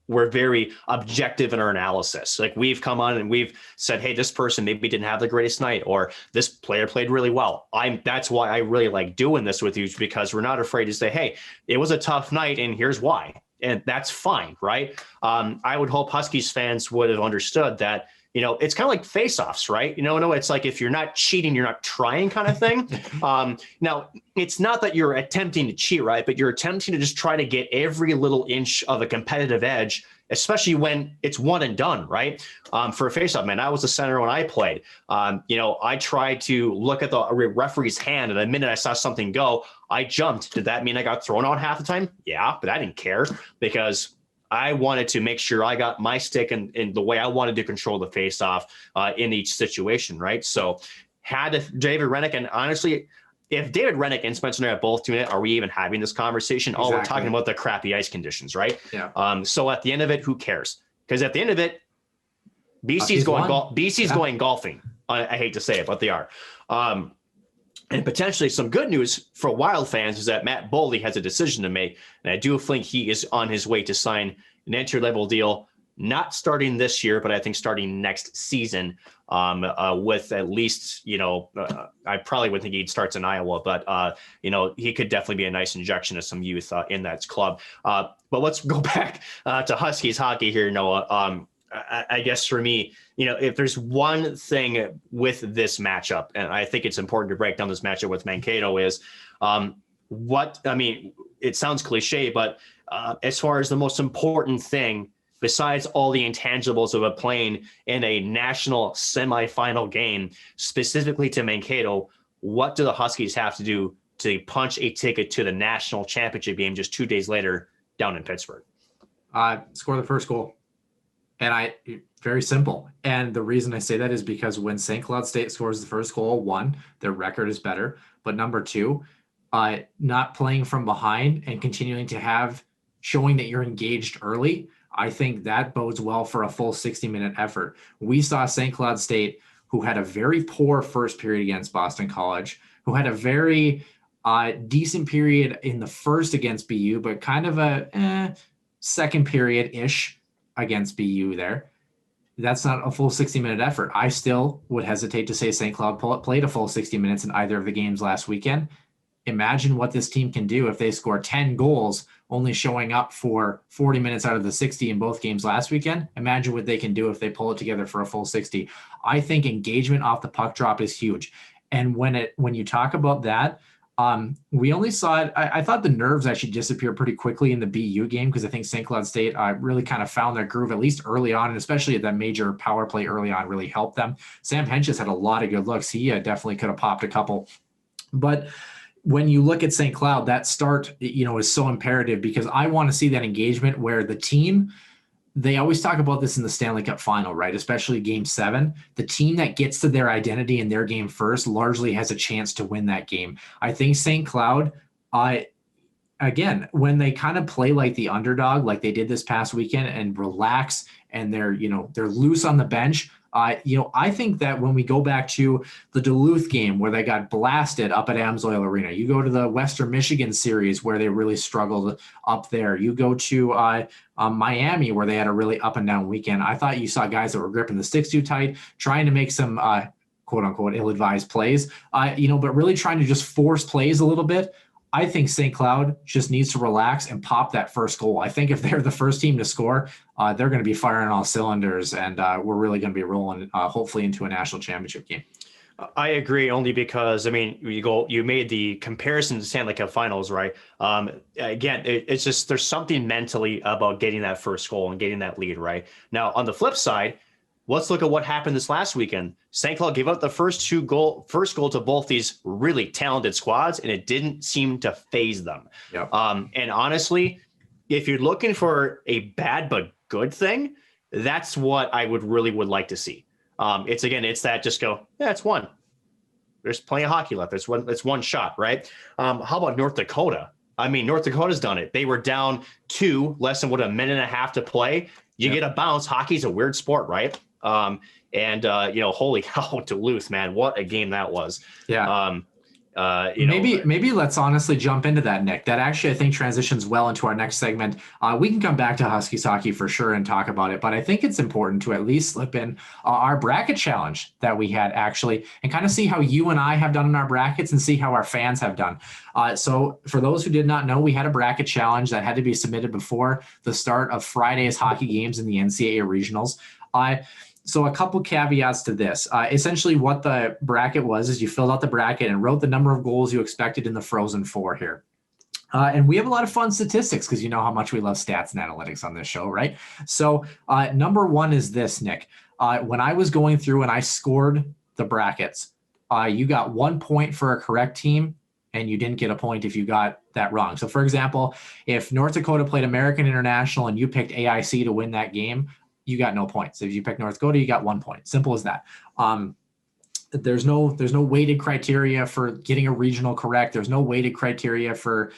we're very objective in our analysis. Like, we've come on and we've said, hey, this person maybe didn't have the greatest night, or this player played really well. That's why I really like doing this with you, because we're not afraid to say, hey, it was a tough night and here's why. And that's fine, right? I would hope Huskies fans would have understood that, it's kind of like face-offs, right? It's like, if you're not cheating, you're not trying, kind of thing. Now, it's not that you're attempting to cheat, right? But you're attempting to just try to get every little inch of a competitive edge, especially when it's one and done, right? For a face-off, man, I was a center when I played. I tried to look at the referee's hand, and the minute I saw something go, I jumped. Did that mean I got thrown out half the time? Yeah, but I didn't care, because I wanted to make sure I got my stick in the way I wanted to control the face-off in each situation, right? So had David Rennick, and honestly, if David Rennick and Spencer Knight are both doing it, are we even having this conversation? Exactly. Oh, we're talking about the crappy ice conditions, right? Yeah. So at the end of it, who cares? Because at the end of it, BC's going golfing. I hate to say it, but they are. And potentially some good news for Wild fans is that Matt Boldy has a decision to make. And I do think he is on his way to sign an entry-level deal, not starting this year, but I think starting next season, with at least, I probably would think he starts in Iowa, but, he could definitely be a nice injection of some youth in that club. But let's go back to Huskies hockey here, Noah. I guess for me, if there's one thing with this matchup, and I think it's important to break down this matchup with Mankato, is it sounds cliche, but as far as the most important thing, besides all the intangibles of playing in a national semifinal game, specifically to Mankato, what do the Huskies have to do to punch a ticket to the national championship game just 2 days later down in Pittsburgh? Score the first goal. And very simple. And the reason I say that is because when St. Cloud State scores the first goal, one, their record is better. But number two, not playing from behind and continuing to showing that you're engaged early. I think that bodes well for a full 60-minute effort. We saw St. Cloud State, who had a very poor first period against Boston College, who had a very decent period in the first against BU, but kind of a second period-ish against BU there. That's not a full 60-minute effort. I still would hesitate to say St. Cloud played a full 60 minutes in either of the games last weekend. Imagine what this team can do if they score 10 goals, only showing up for 40 minutes out of the 60 in both games last weekend. Imagine what they can do if they pull it together for a full 60. I think engagement off the puck drop is huge. And when you talk about that, we only saw it. I thought the nerves actually disappeared pretty quickly in the BU game, because I think St. Cloud State really kind of found their groove, at least early on, and especially at that major power play early on really helped them. Sam Henches had a lot of good looks. He definitely could have popped a couple. But when you look at St. Cloud, that start, is so imperative, because I want to see that engagement where the team, they always talk about this in the Stanley Cup final, right? Especially game 7, the team that gets to their identity in their game first largely has a chance to win that game. I think St. Cloud, again, when they kind of play like the underdog, like they did this past weekend, and relax, and they're loose on the bench, I think that when we go back to the Duluth game where they got blasted up at Amsoil Arena, you go to the Western Michigan series where they really struggled up there, you go to Miami where they had a really up and down weekend. I thought you saw guys that were gripping the sticks too tight, trying to make some quote unquote ill-advised plays, but really trying to just force plays a little bit. I think St. Cloud just needs to relax and pop that first goal. I think if they're the first team to score, they're going to be firing all cylinders, and we're really going to be rolling, hopefully, into a national championship game. I agree, only because, you made the comparison to Stanley Cup Finals, right? Again, it's just, there's something mentally about getting that first goal and getting that lead, right? Now, on the flip side, let's look at what happened this last weekend. St. Cloud gave up the first goal to both these really talented squads, and it didn't seem to phase them. Yep. And honestly, if you're looking for a bad but good thing, that's what I would like to see. It's that just go, yeah, it's one. There's plenty of hockey left. It's one shot, right? How about North Dakota? North Dakota's done it. They were down 2, less than a minute and a half to play. You get a bounce. Hockey's a weird sport, right? Holy cow, Duluth, man, what a game that was. Yeah. Maybe let's honestly jump into that, Nick. That actually, I think, transitions well into our next segment. We can come back to Huskies hockey for sure and talk about it, but I think it's important to at least slip in our bracket challenge that we had, actually, and kind of see how you and I have done in our brackets and see how our fans have done. So for those who did not know, we had a bracket challenge that had to be submitted before the start of Friday's hockey games in the NCAA regionals. So a couple caveats to this. Essentially what the bracket was is you filled out the bracket and wrote the number of goals you expected in the Frozen Four here. And we have a lot of fun statistics because you know how much we love stats and analytics on this show, right? So number 1 is this, Nick. When I was going through and I scored the brackets, you got 1 point for a correct team, and you didn't get a point if you got that wrong. So for example, if North Dakota played American International and you picked AIC to win that game, you got no points. If you pick North Dakota, you got 1 point. Simple as that. There's no weighted criteria for getting a regional correct. There's no weighted criteria for,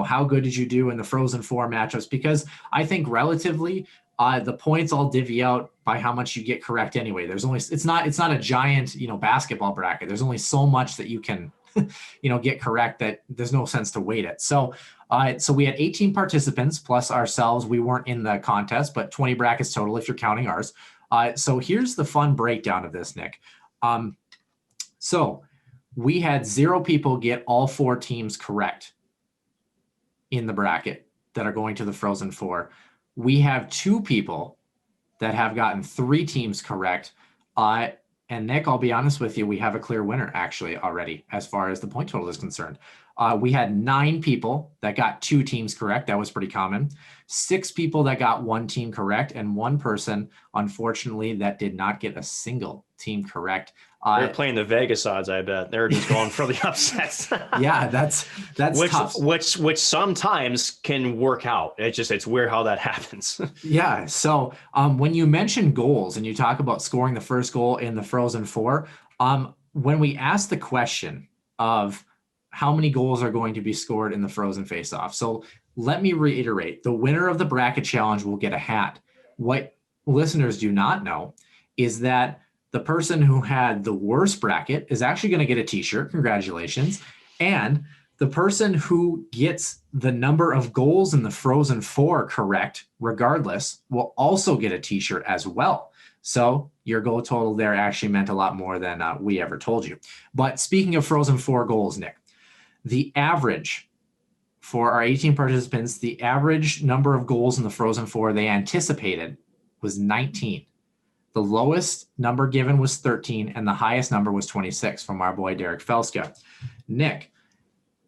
how good did you do in the Frozen Four matchups, because I think relatively the points all divvy out by how much you get correct anyway. It's not a giant, basketball bracket. There's only so much that you can, get correct that there's no sense to weight it. So we had 18 participants plus ourselves. We weren't in the contest, but 20 brackets total if you're counting ours. So here's the fun breakdown of this, Nick. So we had 0 people get all 4 teams correct in the bracket that are going to the Frozen Four. We have 2 people that have gotten 3 teams correct. And Nick, I'll be honest with you, we have a clear winner actually already as far as the point total is concerned. We had 9 people that got 2 teams correct. That was pretty common. 6 people that got 1 team correct, and 1 person, unfortunately, that did not get a single team correct. They're playing the Vegas odds, I bet. They're just going for the upsets. Yeah, that's tough. Which sometimes can work out. It's weird how that happens. Yeah. So when you mention goals and you talk about scoring the first goal in the Frozen Four, when we ask the question of how many goals are going to be scored in the Frozen Face-Off. So let me reiterate, the winner of the bracket challenge will get a hat. What listeners do not know is that the person who had the worst bracket is actually going to get a t-shirt. Congratulations. And the person who gets the number of goals in the Frozen Four correct, regardless, will also get a t-shirt as well. So your goal total there actually meant a lot more than we ever told you. But speaking of Frozen Four goals, Nick, the average for our 18 participants, the average number of goals in the Frozen Four they anticipated was 19. The lowest number given was 13, and the highest number was 26 from our boy Derek Felska. Nick,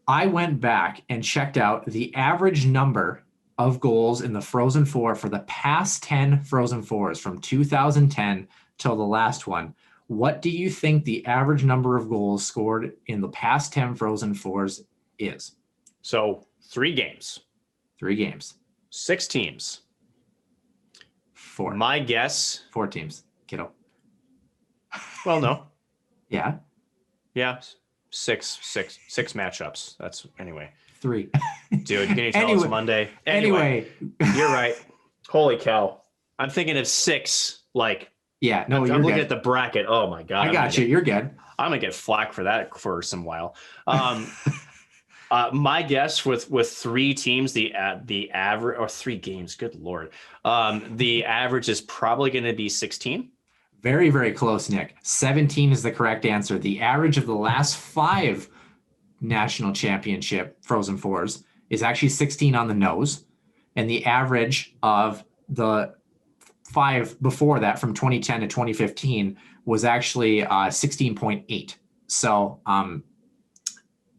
I went back and checked out the average number of goals in the Frozen Four for the past 10 Frozen Fours from 2010 till the last one. What do you think the average number of goals scored in the past 10 Frozen Fours is? So 3 games. 3 games. 6 teams. 4. My guess. 4 teams, kiddo. Well, no. Yeah. Yeah. Six matchups. That's anyway. 3. Dude, can you tell it's Monday? Anyway. You're right. Holy cow. I'm thinking of 6, like. Yeah, no, I'm looking at the bracket. Oh my God. I got you. You're good. I'm gonna get flack for that for some while. My guess with 3 teams, the average, or 3 games, good Lord. The average is probably going to be 16. Very, very close, Nick. 17 is the correct answer. The average of the last 5 national championship Frozen Fours is actually 16 on the nose. And the average of the 5 before that, from 2010 to 2015, was actually 16.8. So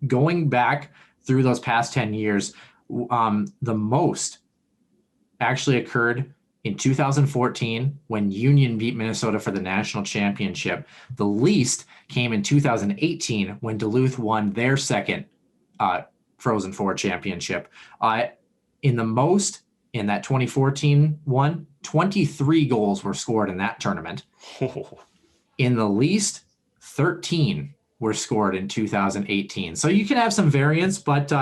going back through those past 10 years, the most actually occurred in 2014 when Union beat Minnesota for the national championship. The least came in 2018 when Duluth won their second Frozen Four championship. In the most, in that 2014 one, 23 goals were scored in that tournament. In the least, 13 were scored in 2018. So you can have some variance, but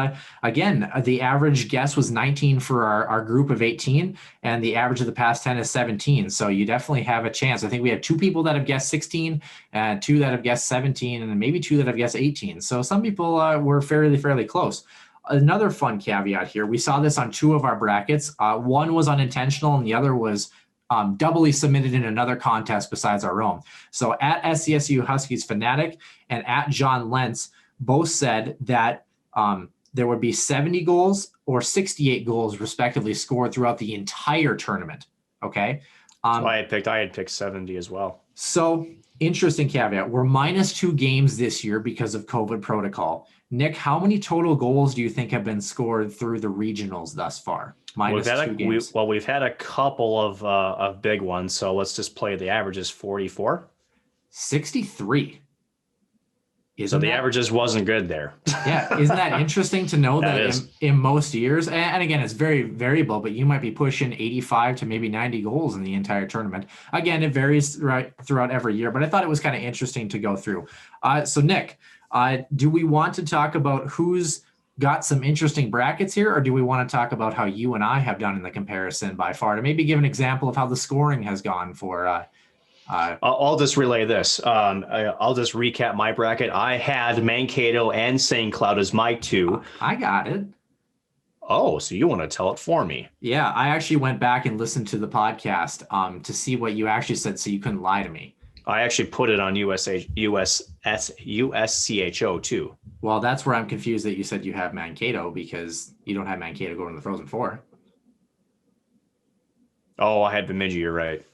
again, the average guess was 19 for our group of 18, and the average of the past 10 is 17. So you definitely have a chance. I think we have 2 people that have guessed 16, and 2 that have guessed 17, and maybe 2 that have guessed 18. So some people were fairly close. Another fun caveat here, we saw this on 2 of our brackets. One was unintentional, and the other was doubly submitted in another contest besides our own. So at SCSU Huskies Fanatic and at John Lentz both said that there would be 70 goals or 68 goals respectively scored throughout the entire tournament. Okay. So I had picked 70 as well. So interesting caveat. We're -2 games this year because of COVID protocol. Nick, how many total goals do you think have been scored through the regionals thus far? -2 games. We've had a couple of big ones, so let's just play the averages. 44, 63. So the averages wasn't good there. Yeah, isn't that interesting to know that in most years, and again, it's very variable, but you might be pushing 85 to maybe 90 goals in the entire tournament. Again, it varies throughout every year, but I thought it was kind of interesting to go through. So Nick, do we want to talk about who's got some interesting brackets here, or do we want to talk about how you and I have done in the comparison by far, to maybe give an example of how the scoring has gone for I'll just relay this. I'll just recap my bracket. I had Mankato and St. Cloud as my 2. I got it. Oh, so you want to tell it for me? Yeah, I actually went back and listened to the podcast to see what you actually said, so you couldn't lie to me. I actually put it on USCHO too. Well, that's where I'm confused that you said you have Mankato, because you don't have Mankato going to the Frozen Four. Oh, I had Bemidji. You're right.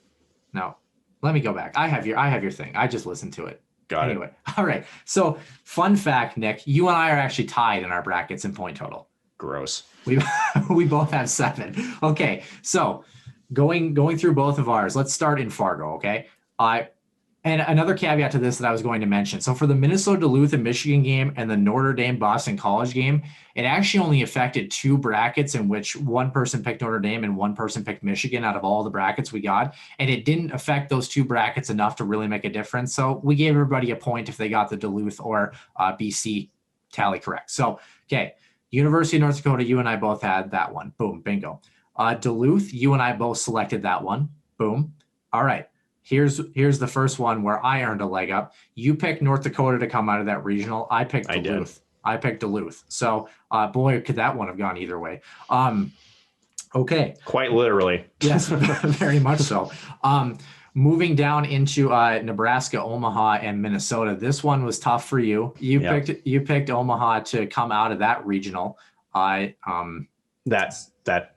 No, let me go back. I have your thing. I just listened to it. Got it. All right. So fun fact, Nick, you and I are actually tied in our brackets in point total. Gross. We both have 7. Okay. So going through both of ours, let's start in Fargo. Okay. And another caveat to this that I was going to mention. So for the Minnesota Duluth and Michigan game and the Notre Dame Boston College game, it actually only affected 2 brackets in which one person picked Notre Dame and one person picked Michigan out of all the brackets we got. And it didn't affect those 2 brackets enough to really make a difference. So we gave everybody a point if they got the Duluth or BC tally correct. So, okay. University of North Dakota, you and I both had that one. Boom, bingo. Duluth, you and I both selected that one. Boom. All right. Here's the first one where I earned a leg up. You picked North Dakota to come out of that regional. I picked Duluth. I picked Duluth. So, boy, could that one have gone either way. Okay. Quite literally. Yes, very much so. Moving down into Nebraska, Omaha, and Minnesota. This one was tough for you. You picked Omaha to come out of that regional. That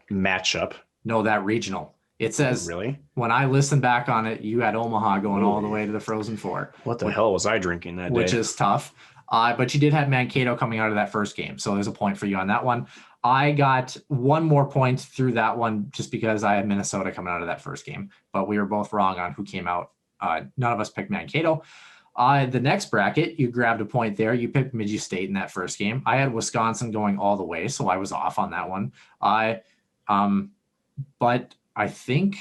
matchup. No, that regional. It says really when I listened back on it, you had Omaha going all the way to the Frozen Four. What the hell was I drinking that day? Which is tough. But you did have Mankato coming out of that first game. So there's a point for you on that one. I got one more point through that one just because I had Minnesota coming out of that first game. But we were both wrong on who came out. None of us picked Mankato. The next bracket, you grabbed a point there. You picked Midgie State in that first game. I had Wisconsin going all the way, so I was off on that one. But I think,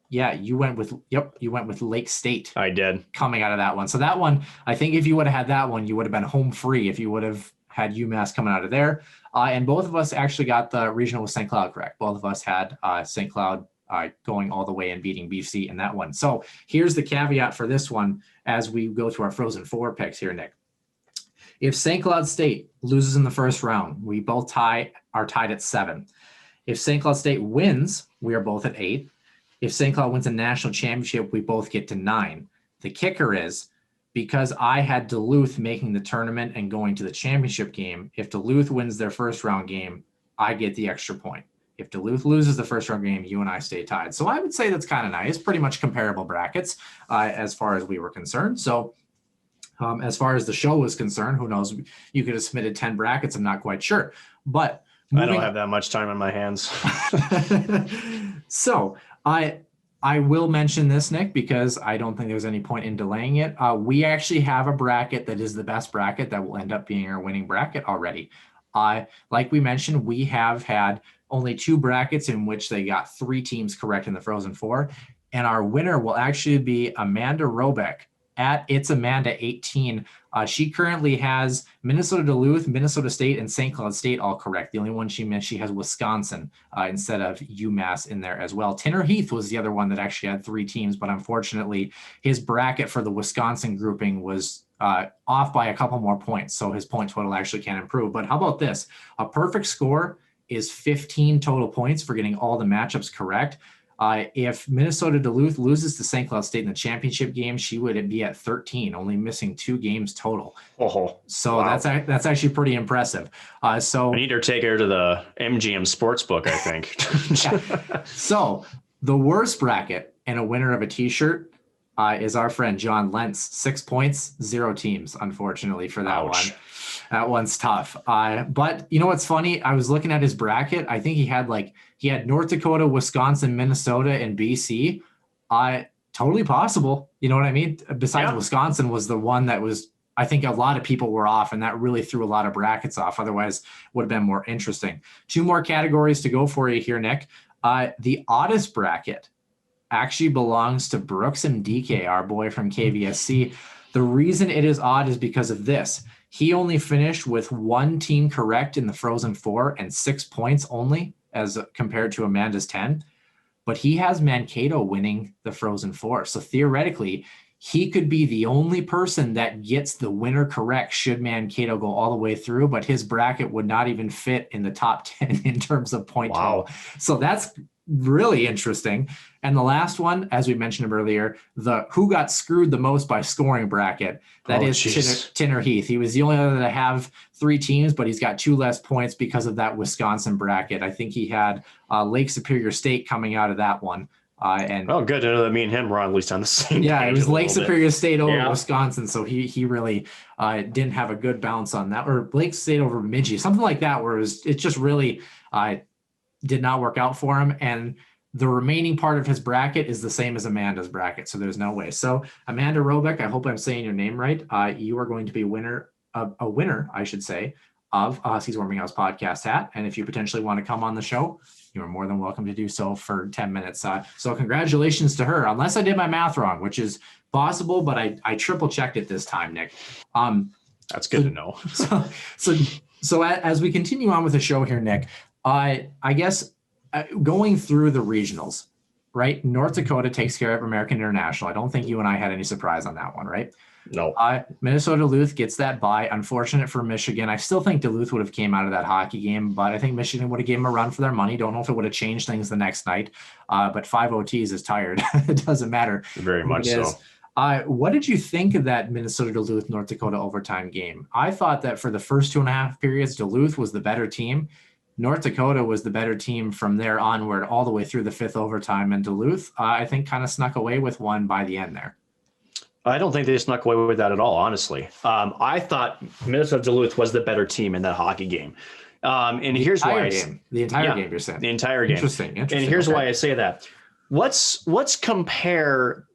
you went with Lake State. I did. Coming out of that one. So that one, I think if you would have had that one, you would have been home free if you would have had UMass coming out of there. And both of us actually got the regional with St. Cloud correct. Both of us had St. Cloud going all the way and beating BC in that one. So here's the caveat for this one as we go to our Frozen Four picks here, Nick. If St. Cloud State loses in the first round, we both are tied at 7. If St. Cloud State wins, we are both at 8. If St. Cloud wins a national championship, we both get to 9. The kicker is, because I had Duluth making the tournament and going to the championship game, if Duluth wins their first round game, I get the extra point. If Duluth loses the first round game, you and I stay tied. So I would say that's kind of nice. Pretty much comparable brackets as far as we were concerned. So as far as the show was concerned, who knows? You could have submitted 10 brackets. I'm not quite sure. But I don't have that much time on my hands. So I will mention this, Nick, because I don't think there's any point in delaying it. We actually have a bracket that is the best bracket that will end up being our winning bracket already. Like we mentioned, we have had only 2 brackets in which they got 3 teams correct in the Frozen Four. And our winner will actually be Amanda Robeck at It's Amanda 18. She currently has Minnesota Duluth, Minnesota State, and St. Cloud State all correct. The only one she missed, she has Wisconsin instead of UMass in there as well. Tanner Heath was the other one that actually had 3 teams, but unfortunately his bracket for the Wisconsin grouping was off by a couple more points. So his point total actually can improve. But how about this? A perfect score is 15 total points for getting all the matchups correct. If Minnesota Duluth loses to St. Cloud State in the championship game, she would be at 13, only missing 2 games total. So wow. That's actually pretty impressive. So I need to take her to the MGM Sportsbook, I think. Yeah. So the worst bracket and a winner of a T-shirt is our friend John Lentz. 6 points, 0 teams, unfortunately, for that one. That one's tough. But you know what's funny? I was looking at his bracket. I think he had North Dakota, Wisconsin, Minnesota, and BC. Totally possible. You know what I mean? Besides Wisconsin was the one that was, I think a lot of people were off, and that really threw a lot of brackets off. Otherwise, would have been more interesting. 2 more categories to go for you here, Nick. The oddest bracket actually belongs to Brooks and DK, our boy from KVSC. The reason it is odd is because of this. He only finished with 1 team correct in the Frozen Four and 6 points only as compared to Amanda's 10. But he has Mankato winning the Frozen Four. So theoretically, he could be the only person that gets the winner correct should Mankato go all the way through, but his bracket would not even fit in the top 10 in terms of point total. So that's really interesting. And the last one, as we mentioned earlier, the who got screwed the most by scoring bracket, that is Tanner Heath. He was the only other to have 3 teams, but he's got 2 less points because of that Wisconsin bracket. I think he had Lake Superior State coming out of that one. Good to know that me and him were at least on the same page. It was Lake Superior State over Wisconsin. So he really didn't have a good bounce on that, or Lake State over Midgie, something like that, where it just really did not work out for him. And the remaining part of his bracket is the same as Amanda's bracket. So there's no way. So Amanda Robeck, I hope I'm saying your name right. You are going to be a winner, I should say, of Huskies Warming House podcast hat. And if you potentially want to come on the show, you are more than welcome to do so for 10 minutes. So congratulations to her, unless I did my math wrong, which is possible, but I triple checked it this time, Nick. That's good to know. So So as we continue on with the show here, Nick, I guess going through the regionals, right? North Dakota takes care of American International. I don't think you and I had any surprise on that one, right? No. Minnesota Duluth gets that bye. Unfortunate for Michigan. I still think Duluth would have came out of that hockey game, but I think Michigan would have given them a run for their money. Don't know if it would have changed things the next night, but 5 OTs is tired. It doesn't matter. Very much so. What did you think of that Minnesota Duluth North Dakota overtime game? I thought that for the first 2.5 periods, Duluth was the better team. North Dakota was the better team from there onward, all the way through the 5th overtime. And Duluth, I think, kind of snuck away with one by the end there. I don't think they snuck away with that at all, honestly. I thought Minnesota Duluth was the better team in that hockey game. And here's why. The entire game, you're saying? The entire game. Interesting. And here's why I say that. Let's compare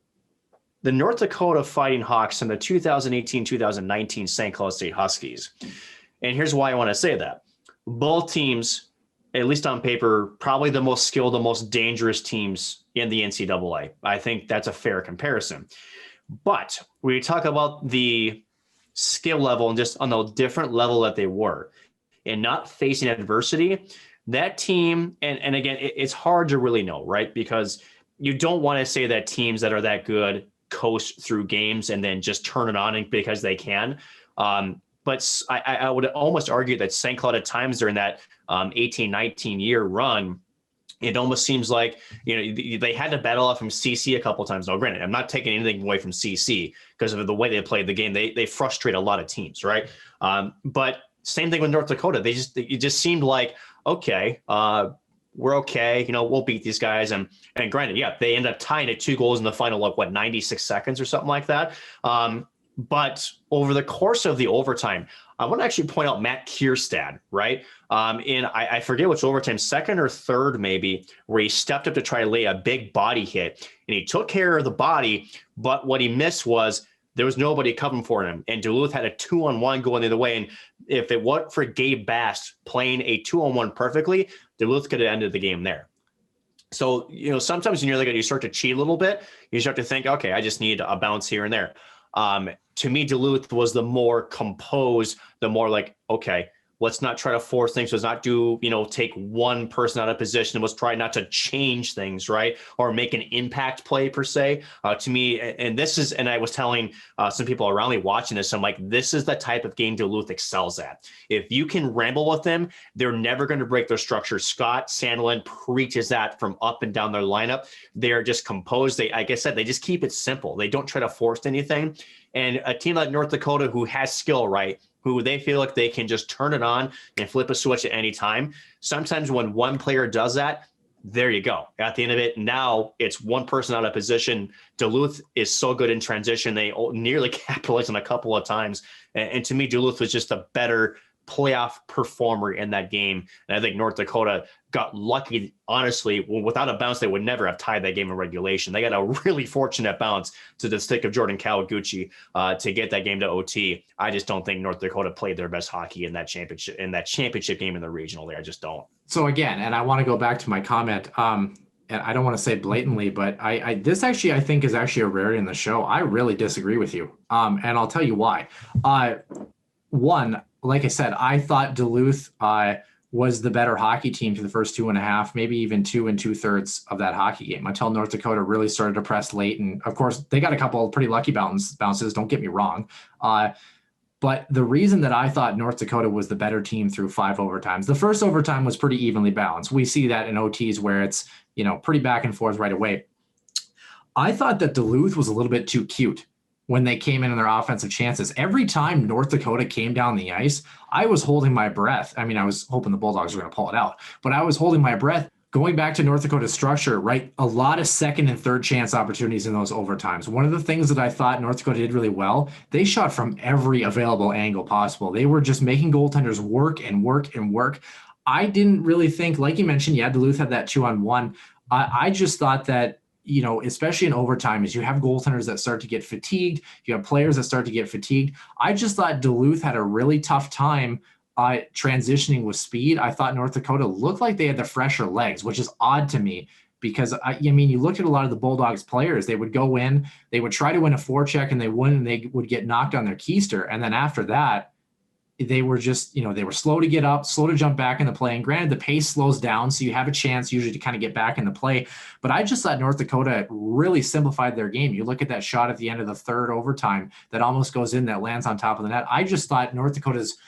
the North Dakota Fighting Hawks and the 2018-2019 St. Cloud State Huskies. And here's why I want to say that. Both teams, at least on paper, probably the most skilled, the most dangerous teams in the NCAA. I think that's a fair comparison. But when you talk about the skill level and just on the different level that they were and not facing adversity, that team, and again, it's hard to really know, right? Because you don't want to say that teams that are that good coast through games and then just turn it on because they can. But I would almost argue that St. Cloud at times during that 18-19 year run, it almost seems like, they had to battle off from CC a couple of times. Now, granted, I'm not taking anything away from CC because of the way they played the game. They frustrate a lot of teams, right? But same thing with North Dakota. It just seemed like, okay, we're okay. We'll beat these guys. And granted, yeah, they end up tying at 2 goals in the final, 96 seconds or something like that. But over the course of the overtime, I want to actually point out Matt Kierstad, right? I forget which overtime, second or third maybe, where he stepped up to try to lay a big body hit, and he took care of the body, but what he missed was there was nobody covering for him, and Duluth had a 2-on-1 going the other way, and if it weren't for Gabe Bast playing a 2-on-1 perfectly, Duluth could have ended the game there. So, sometimes when you're you start to cheat a little bit, you start to think, okay, I just need a bounce here and there. To me, Duluth was the more composed, the more okay, let's not try to force things. Let's not take one person out of position. Let's try not to change things, right? Or make an impact play per se. To me, and I was telling some people around me watching this, I'm like, this is the type of game Duluth excels at. If you can ramble with them, they're never going to break their structure. Scott Sandelin preaches that from up and down their lineup. They're just composed. Like I said, they just keep it simple. They don't try to force anything. And a team like North Dakota, who has skill, right, who they feel like they can just turn it on and flip a switch at any time. Sometimes when one player does that, there you go. At the end of it, now it's one person out of position. Duluth is so good in transition. They nearly capitalized on a couple of times. And to me, Duluth was just a better playoff performer in that game. And I think North Dakota got lucky, honestly. Without a bounce, they would never have tied that game in regulation. They got a really fortunate bounce to the stick of Jordan Kawaguchi to get that game to OT. I just don't think North Dakota played their best hockey in that championship game in the regional there. I just don't. So again, and I want to go back to my comment, and I don't want to say blatantly, but this actually, I think, is actually a rarity in the show. I really disagree with you. And I'll tell you why. One, like I said, I thought Duluth was the better hockey team for the first 2.5, maybe even 2 2/3 of that hockey game until North Dakota really started to press late. And of course, they got a couple of pretty lucky bounces. Don't get me wrong. But the reason that I thought North Dakota was the better team through 5 overtimes, the first overtime was pretty evenly balanced. We see that in OTs where it's, pretty back and forth right away. I thought that Duluth was a little bit too cute when they came in their offensive chances. Every time North Dakota came down the ice, I was holding my breath. I mean, I was hoping the Bulldogs were going to pull it out, but I was holding my breath. Going back to North Dakota's structure, right? A lot of second and third chance opportunities in those overtimes. One of the things that I thought North Dakota did really well, they shot from every available angle possible. They were just making goaltenders work and work and work. I didn't really think, like you mentioned, yeah, Duluth had that 2-on-1. I just thought that, especially in overtime, as you have goaltenders that start to get fatigued, you have players that start to get fatigued. I just thought Duluth had a really tough time transitioning with speed. I thought North Dakota looked like they had the fresher legs, which is odd to me because, you look at a lot of the Bulldogs players, they would go in, they would try to win a forecheck and they wouldn't, and they would get knocked on their keister. And then after that, they were just, they were slow to get up, slow to jump back into play. And granted, the pace slows down, so you have a chance usually to kind of get back into play. But I just thought North Dakota really simplified their game. You look at that shot at the end of the third overtime that almost goes in, that lands on top of the net. I just thought North Dakota's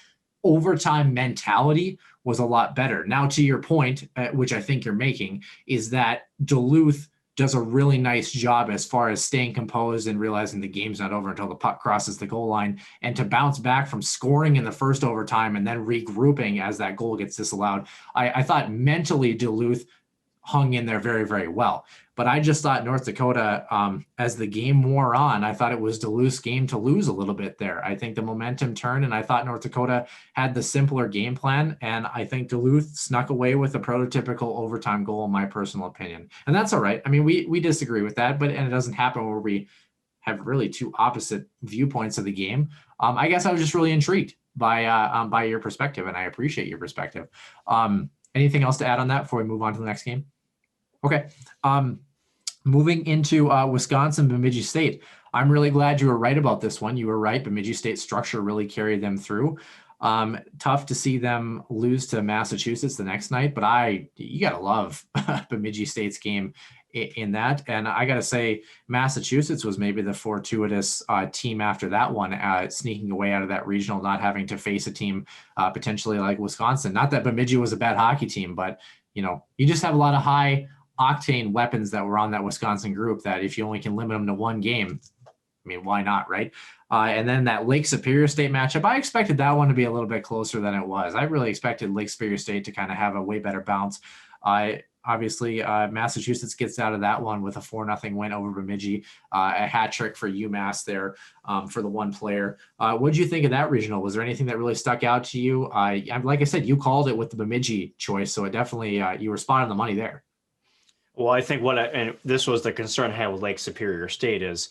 overtime mentality was a lot better. Now, to your point, which I think you're making, is that Duluth does a really nice job as far as staying composed and realizing the game's not over until the puck crosses the goal line, and to bounce back from scoring in the first overtime and then regrouping as that goal gets disallowed. I thought mentally Duluth hung in there very, very well. But I just thought North Dakota, as the game wore on, I thought it was Duluth's game to lose a little bit there. I think the momentum turned, and I thought North Dakota had the simpler game plan, and I think Duluth snuck away with a prototypical overtime goal, in my personal opinion. And that's all right. I mean, we disagree with that, and it doesn't happen where we have really two opposite viewpoints of the game. I guess I was just really intrigued by your perspective, and I appreciate your perspective. Anything else to add on that before we move on to the next game? Okay. Moving into Wisconsin, Bemidji State. I'm really glad you were right about this one. You were right. Bemidji State's structure really carried them through. Tough to see them lose to Massachusetts the next night, but you got to love Bemidji State's game in that. And I got to say, Massachusetts was maybe the fortuitous team after that one, sneaking away out of that regional, not having to face a team potentially like Wisconsin. Not that Bemidji was a bad hockey team, but you just have a lot of high octane weapons that were on that Wisconsin group that if you only can limit them to one game, I mean, why not, right? And then that Lake Superior State matchup, I expected that one to be a little bit closer than it was. I really expected Lake Superior State to kind of have a way better bounce. Obviously, Massachusetts gets out of that one with a 4-0 win over Bemidji, a hat trick for UMass there for the one player. What did you think of that regional? Was there anything that really stuck out to you? Like I said, you called it with the Bemidji choice, so it definitely you were spot on the money there. Well, I think and this was the concern I had with Lake Superior State is,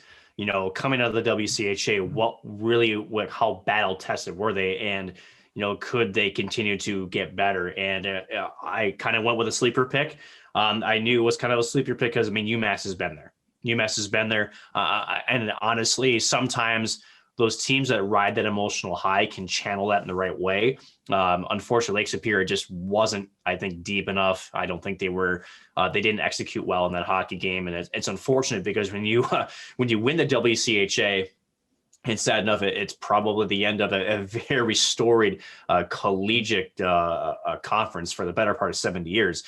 coming out of the WCHA, how battle tested were they? And, could they continue to get better? And I kind of went with a sleeper pick. I knew it was kind of a sleeper pick because, UMass has been there. And honestly, sometimes those teams that ride that emotional high can channel that in the right way. Unfortunately, Lake Superior just wasn't, I think, deep enough. I don't think they didn't execute well in that hockey game. And it's unfortunate because when you win the WCHA, it's sad enough, it's probably the end of a very storied collegiate conference for the better part of 70 years.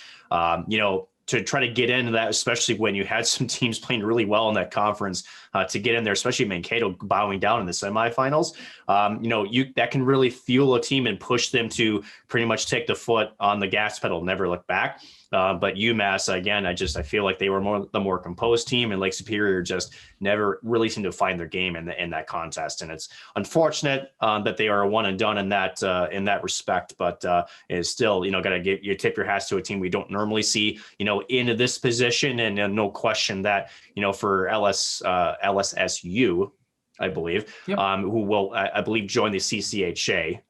To try to get into that, especially when you had some teams playing really well in that conference, to get in there, especially Mankato bowing down in the semifinals, that can really fuel a team and push them to pretty much take the foot on the gas pedal, never look back. But UMass, again, I feel like they were the more composed team, and Lake Superior just never really seemed to find their game in that contest. And it's unfortunate that they are a one and done in that respect. But it's still, got to tip your hats to a team we don't normally see, into this position. And no question that, for LSSU, I believe, yep. Who will, I believe, join the CCHA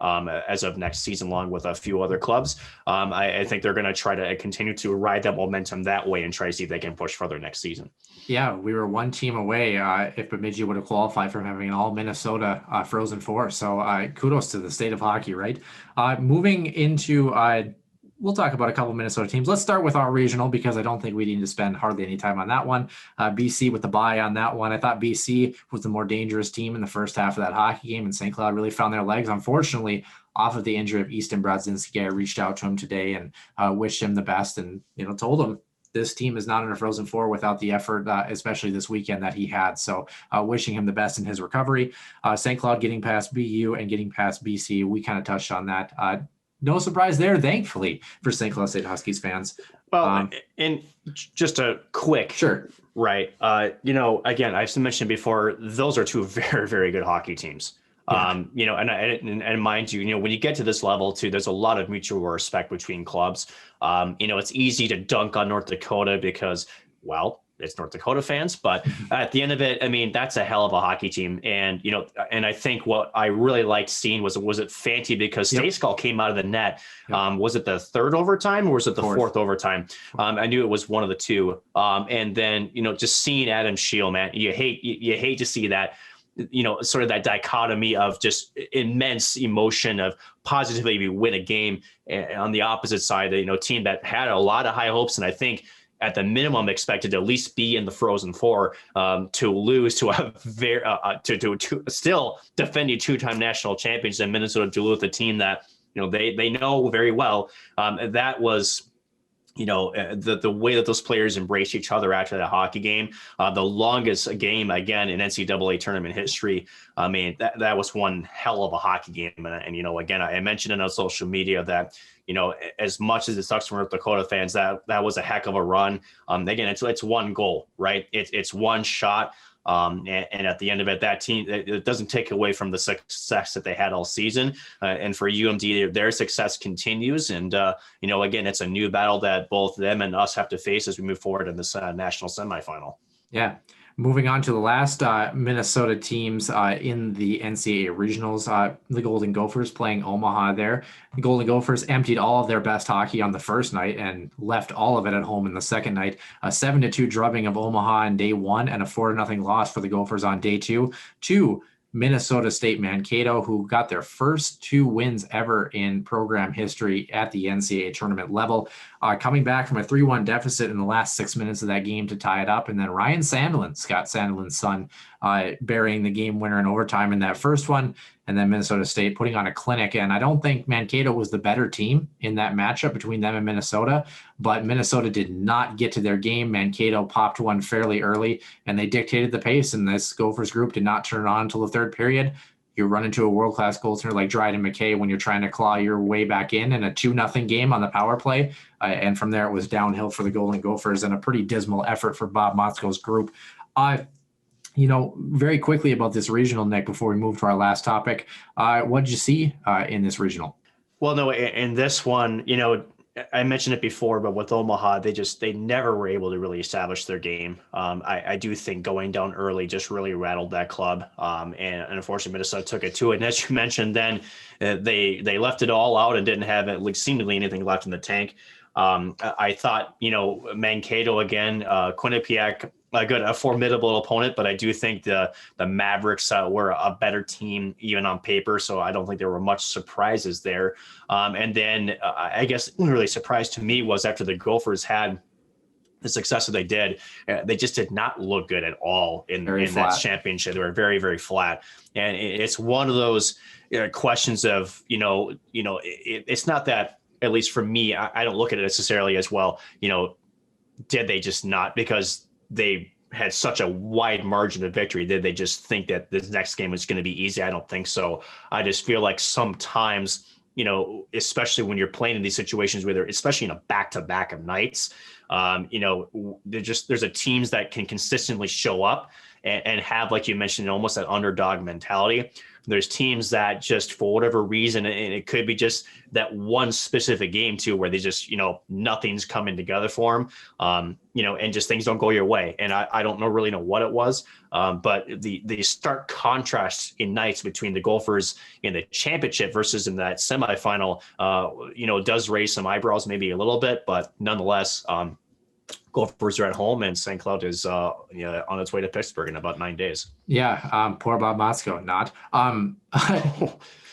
as of next season, along with a few other clubs. I think they're going to try to continue to ride that momentum that way and try to see if they can push further next season. Yeah, we were one team away if Bemidji would have qualified from having an all Minnesota Frozen Four. So kudos to the state of hockey, right? Moving into we'll talk about a couple Minnesota teams. Let's start with our regional because I don't think we need to spend hardly any time on that one. BC with the bye on that one. I thought BC was the more dangerous team in the first half of that hockey game, and St. Cloud really found their legs. Unfortunately, off of the injury of Easton Brodzinski, I reached out to him today and wished him the best and told him this team is not in a Frozen Four without the effort, especially this weekend that he had. So wishing him the best in his recovery. St. Cloud getting past BU and getting past BC. We kind of touched on that. No surprise there, thankfully, for St. Cloud State Huskies fans. Well, and just a quick, sure, right? Again, I've mentioned before, those are two very, very good hockey teams. Yeah. And mind you, when you get to this level too, there's a lot of mutual respect between clubs. It's easy to dunk on North Dakota because, well, it's North Dakota fans, but at the end of it, that's a hell of a hockey team. And, and I think what I really liked seeing was it Fanti because Stayskal came out of the net. Yep. Was it the third overtime or was it the fourth overtime? I knew it was one of the two. And then, just seeing Adam Scheel, man, you hate to see that. sort of that dichotomy of just immense emotion of positively we win a game. And on the opposite side, team that had a lot of high hopes, and I think at the minimum expected to at least be in the Frozen Four, to lose to a very to still defending two-time national champions in Minnesota Duluth, a team that they know very well. That was the way that those players embrace each other after that hockey game, the longest game again in NCAA tournament history. I mean, that was one hell of a hockey game. And again, I mentioned it on social media that, as much as it sucks for North Dakota fans, that was a heck of a run. Again, it's one goal, right? It's one shot. And at the end of it, that team, it doesn't take away from the success that they had all season. And for UMD, their success continues. And, again, it's a new battle that both them and us have to face as we move forward in this national semifinal. Yeah. Moving on to the last Minnesota teams in the NCAA regionals, the Golden Gophers playing Omaha there. The Golden Gophers emptied all of their best hockey on the first night and left all of it at home in the second night. A 7-2 drubbing of Omaha on day one and a 4-0 loss for the Gophers on day two to Minnesota State Mankato, who got their first 2 wins ever in program history at the NCAA tournament level, coming back from a 3-1 deficit in the last 6 minutes of that game to tie it up. And then Ryan Sandlin, Scott Sandlin's son, burying the game winner in overtime in that first one. And then Minnesota State putting on a clinic. And I don't think Mankato was the better team in that matchup between them and Minnesota, but Minnesota did not get to their game. Mankato popped one fairly early and they dictated the pace. And this Gophers group did not turn it on until the third period. You run into a world-class goaltender like Dryden McKay when you're trying to claw your way back in a 2-0 game on the power play. And from there, it was downhill for the Golden Gophers and a pretty dismal effort for Bob Motzko's group. Very quickly about this regional, Nick, before we move to our last topic, what did you see in this regional? Well, no, in this one, I mentioned it before, but with Omaha, they never were able to really establish their game. I do think going down early just really rattled that club. And unfortunately, Minnesota took it to it. And as you mentioned, then they left it all out and didn't have seemingly anything left in the tank. I thought, Mankato again, Quinnipiac, a formidable opponent, but I do think the Mavericks were a better team even on paper, so I don't think there were much surprises there. And then I guess really surprised to me was after the Gophers had the success that they did, they just did not look good at all in that championship. They were very, very flat, and it's one of those questions of it's not that, at least for me, I don't look at it necessarily as well. Did they just not, because they had such a wide margin of victory, did they just think that this next game was going to be easy? I don't think so. I just feel like sometimes, especially when you're playing in these situations where especially in a back-to-back of nights, there's a teams that can consistently show up and have, like you mentioned, almost that underdog mentality. There's teams that just, for whatever reason, and it could be just that one specific game too, where they just, nothing's coming together for them, and just things don't go your way. And I don't really know what it was, but the stark contrast in nights between the Gophers in the championship versus in that semifinal, does raise some eyebrows, maybe a little bit, but nonetheless, Gophers are at home, and St. Cloud is on its way to Pittsburgh in about 9 days. Yeah, poor Bob Motzko, not.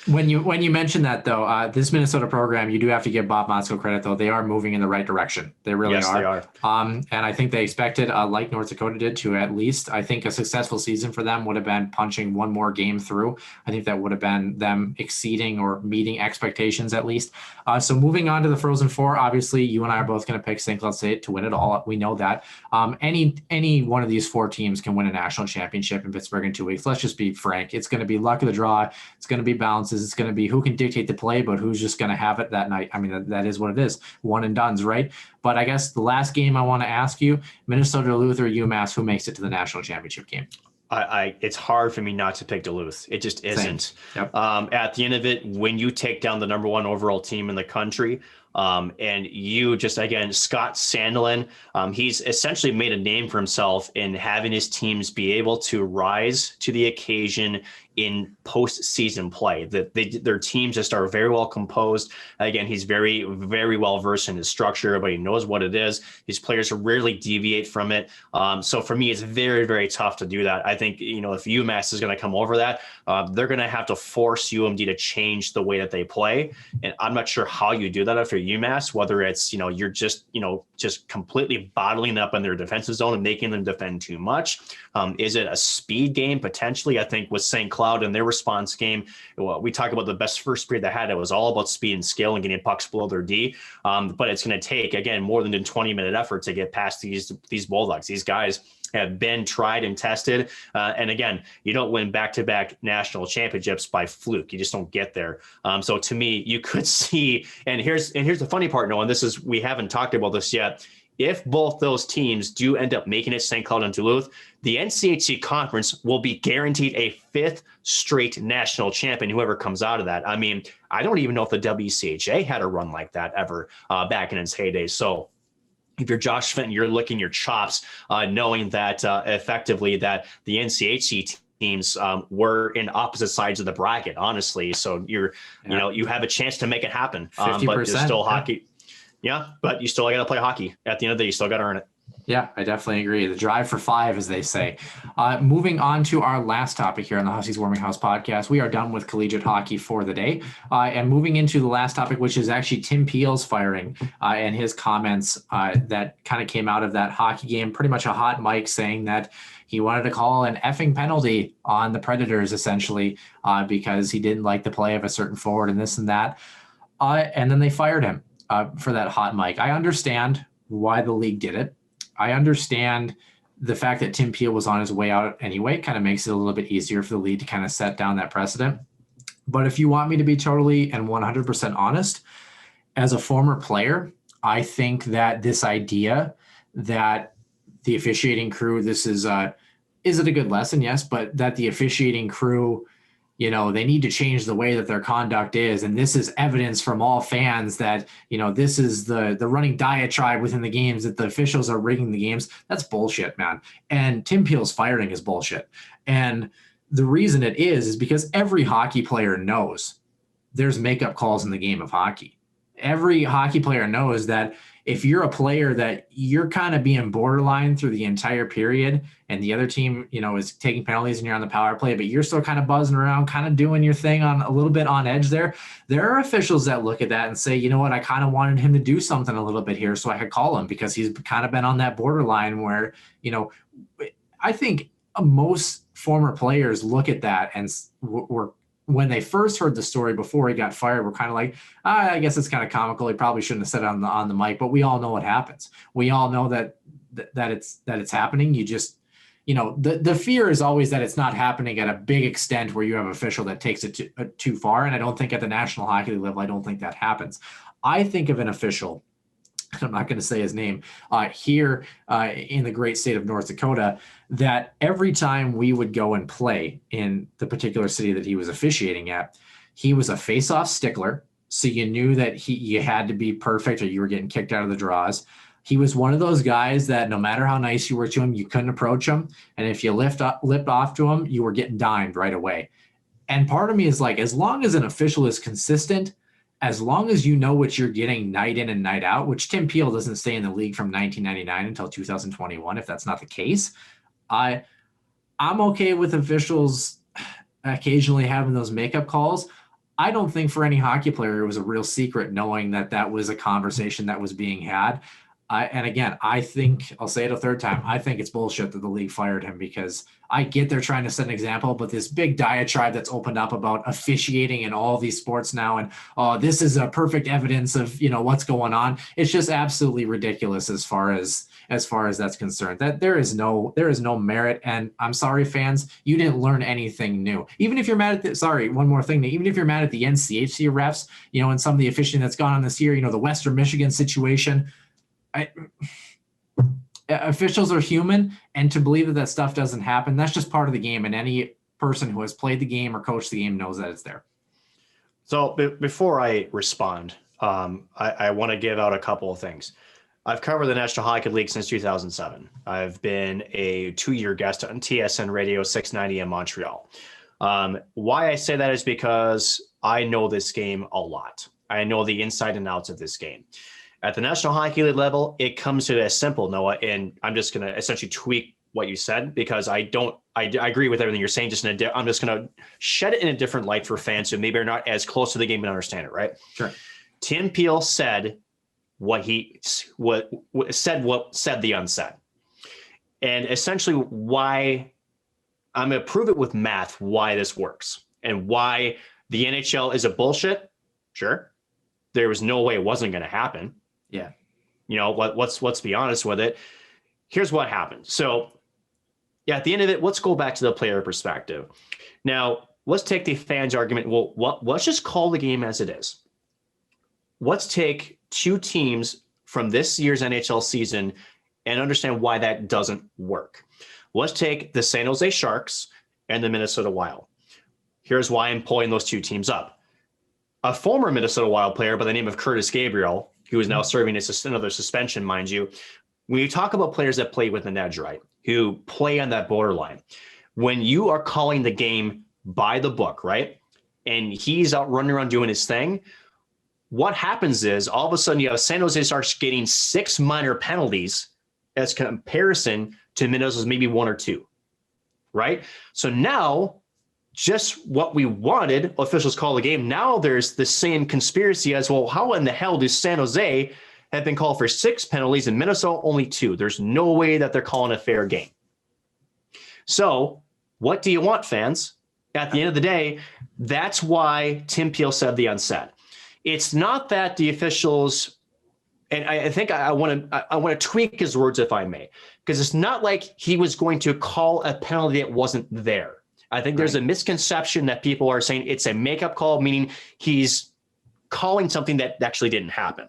When you mention that, though, this Minnesota program, you do have to give Bob Motzko credit, though. They are moving in the right direction. They really are. They are. And I think they expected, like North Dakota did, to at least, I think a successful season for them would have been punching one more game through. I think that would have been them exceeding or meeting expectations at least. So moving on to the Frozen Four, obviously, you and I are both going to pick St. Cloud State to win it all. We know that. Any one of these 4 teams can win a national championship in Pittsburgh in 2 weeks. Let's just be frank. It's going to be luck of the draw. It's going to be bounces. It's going to be who can dictate the play, but who's just going to have it that night. I mean, that is what it is. One and done's, right? But I guess the last game I want to ask you, Minnesota Duluth or UMass, who makes it to the national championship game? It's hard for me not to pick Duluth. It just isn't. Yep. At the end of it, when you take down the #1 overall team in the country, And you just, again, Scott Sandelin, he's essentially made a name for himself in having his teams be able to rise to the occasion in postseason play. That their teams just are very well composed. Again, he's very, very well versed in his structure, but he knows what it is. His players rarely deviate from it. So for me, it's very, very tough to do that. I think, if UMass is going to come over that, they're going to have to force UMD to change the way that they play. And I'm not sure how you do that after UMass, whether it's, you're just completely bottling up in their defensive zone and making them defend too much. Is it a speed game? Potentially. I think with St. Cloud in their response game, we talk about the best first period they had. It was all about speed and skill and getting pucks below their D. But it's going to take, again, more than a 20-minute effort to get past these Bulldogs. These guys have been tried and tested. And again, you don't win back-to-back national championships by fluke. You just don't get there. So to me, you could see, and here's the funny part, Noah, and we haven't talked about this yet. If both those teams do end up making it, St. Cloud and Duluth, the NCHC conference will be guaranteed a 5th straight national champion, whoever comes out of that. I mean, I don't even know if the WCHA had a run like that ever back in its heyday. So if you're Josh Fenton, you're licking your chops, knowing that effectively that the NCHC teams were in opposite sides of the bracket, honestly. So you have a chance to make it happen. But there's still hockey. Yeah, but you still got to play hockey. At the end of the day, you still got to earn it. Yeah, I definitely agree. The drive for 5, as they say. Moving on to our last topic here on the Huskies Warming House podcast. We are done with collegiate hockey for the day. And moving into the last topic, which is actually Tim Peel's firing and his comments that kind of came out of that hockey game. Pretty much a hot mic saying that he wanted to call an effing penalty on the Predators, essentially, because he didn't like the play of a certain forward and this and that. And then they fired him for that hot mic. I understand why the league did it. I understand the fact that Tim Peel was on his way out anyway. It kind of makes it a little bit easier for the league to kind of set down that precedent. But if you want me to be totally and 100% honest, as a former player, I think that this idea that the officiating crew, is it a good lesson? Yes, but that the officiating crew, they need to change the way that their conduct is. And this is evidence from all fans that, this is the running diatribe within the games that the officials are rigging the games. That's bullshit, man. And Tim Peel's firing is bullshit. And the reason it is because every hockey player knows there's makeup calls in the game of hockey. Every hockey player knows that if you're a player that you're kind of being borderline through the entire period and the other team, is taking penalties and you're on the power play, but you're still kind of buzzing around, kind of doing your thing on a little bit on edge there are officials that look at that and say, you know what, I kind of wanted him to do something a little bit here so I could call him because he's kind of been on that borderline where, I think most former players look at that and when they first heard the story before he got fired, we're kind of like, I guess it's kind of comical. He probably shouldn't have said it on the mic, but we all know what happens. We all know that it's happening. You just, the fear is always that it's not happening at a big extent where you have an official that takes it too far. And I don't think at the National Hockey League level, I don't think that happens. I think of an official, I'm not going to say his name, here in the great state of North Dakota, that every time we would go and play in the particular city that he was officiating at, he was a face-off stickler. So you knew that you had to be perfect or you were getting kicked out of the draws. He was one of those guys that no matter how nice you were to him, you couldn't approach him. And if you lipped off to him, you were getting dimed right away. And part of me is like, as long as an official is consistent, as long as you know what you're getting night in and night out, which Tim Peel doesn't stay in the league from 1999 until 2021, if that's not the case, I'm okay with officials occasionally having those makeup calls. I don't think for any hockey player it was a real secret knowing that was a conversation that was being had. And again, I think, I'll say it a third time, I think it's bullshit that the league fired him because I get they're trying to set an example, but this big diatribe that's opened up about officiating in all these sports now and this is a perfect evidence of what's going on. It's just absolutely ridiculous as far as that's concerned. That there is no merit. And I'm sorry, fans, you didn't learn anything new. Even if you're mad at one more thing, even if you're mad at the NCHC refs, and some of the officiating that's gone on this year, the Western Michigan situation. Officials are human, and to believe that stuff doesn't happen, that's just part of the game, and any person who has played the game or coached the game knows that it's there. So before I respond, I want to give out a couple of things. I've covered the National Hockey League since 2007. I've been a 2-year guest on TSN Radio 690 in Montreal. Why I say that is because I know this game a lot. I know the inside and outs of this game. At the National Hockey League level, it comes to as simple, Noah, and I'm just going to essentially tweak what you said because I agree with everything you're saying. I'm just going to shed it in a different light for fans who maybe are not as close to the game and understand it, right? Sure. Tim Peel said what said the unsaid. And essentially why I'm going to prove it with math, why this works and why the NHL is a bullshit. Sure. There was no way it wasn't going to happen. Yeah. Let's be honest with it. Here's what happened. So yeah, at the end of it, let's go back to the player perspective. Now let's take the fans argument. Well, let's just call the game as it is. Let's take two teams from this year's NHL season and understand why that doesn't work. Let's take the San Jose Sharks and the Minnesota Wild. Here's why I'm pulling those two teams up. A former Minnesota Wild player by the name of Curtis Gabriel, who is now serving another suspension, mind you. When you talk about players that play with an edge, right, who play on that borderline, when you are calling the game by the book, right, and he's out running around doing his thing, what happens is all of a sudden you have San Jose starts getting 6 minor penalties as comparison to Minnesota's maybe 1 or 2, right? So now just what we wanted, officials call the game. Now there's the same conspiracy as, well, how in the hell do San Jose have been called for 6 penalties and Minnesota only 2? There's no way that they're calling a fair game. So what do you want, fans? At the end of the day, that's why Tim Peel said the unsaid. It's not that the officials, and I think I want to tweak his words if I may, because it's not like he was going to call a penalty that wasn't there. I think there's a misconception that people are saying it's a makeup call, meaning he's calling something that actually didn't happen.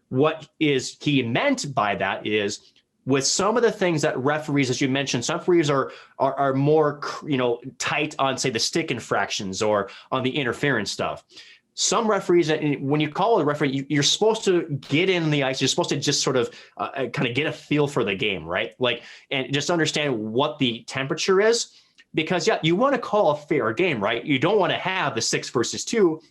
What is he meant by that is with some of the things that referees, as you mentioned, some referees are more, tight on, say, the stick infractions or on the interference stuff. Some referees, when you call a referee, you're supposed to get in the ice. You're supposed to just sort of kind of get a feel for the game, right? And just understand what the temperature is. Because, yeah, you want to call a fair game, right? You don't want to have the 6 versus 2.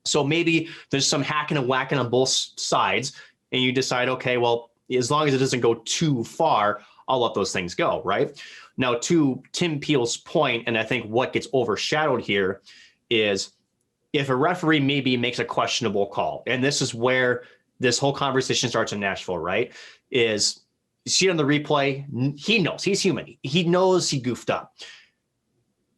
So maybe there's some hacking and whacking on both sides. And you decide, okay, well, as long as it doesn't go too far, I'll let those things go, right? Now, to Tim Peel's point, and I think what gets overshadowed here is if a referee maybe makes a questionable call, and this is where this whole conversation starts in Nashville, right? Is you see it on the replay, he knows, he's human. He knows he goofed up.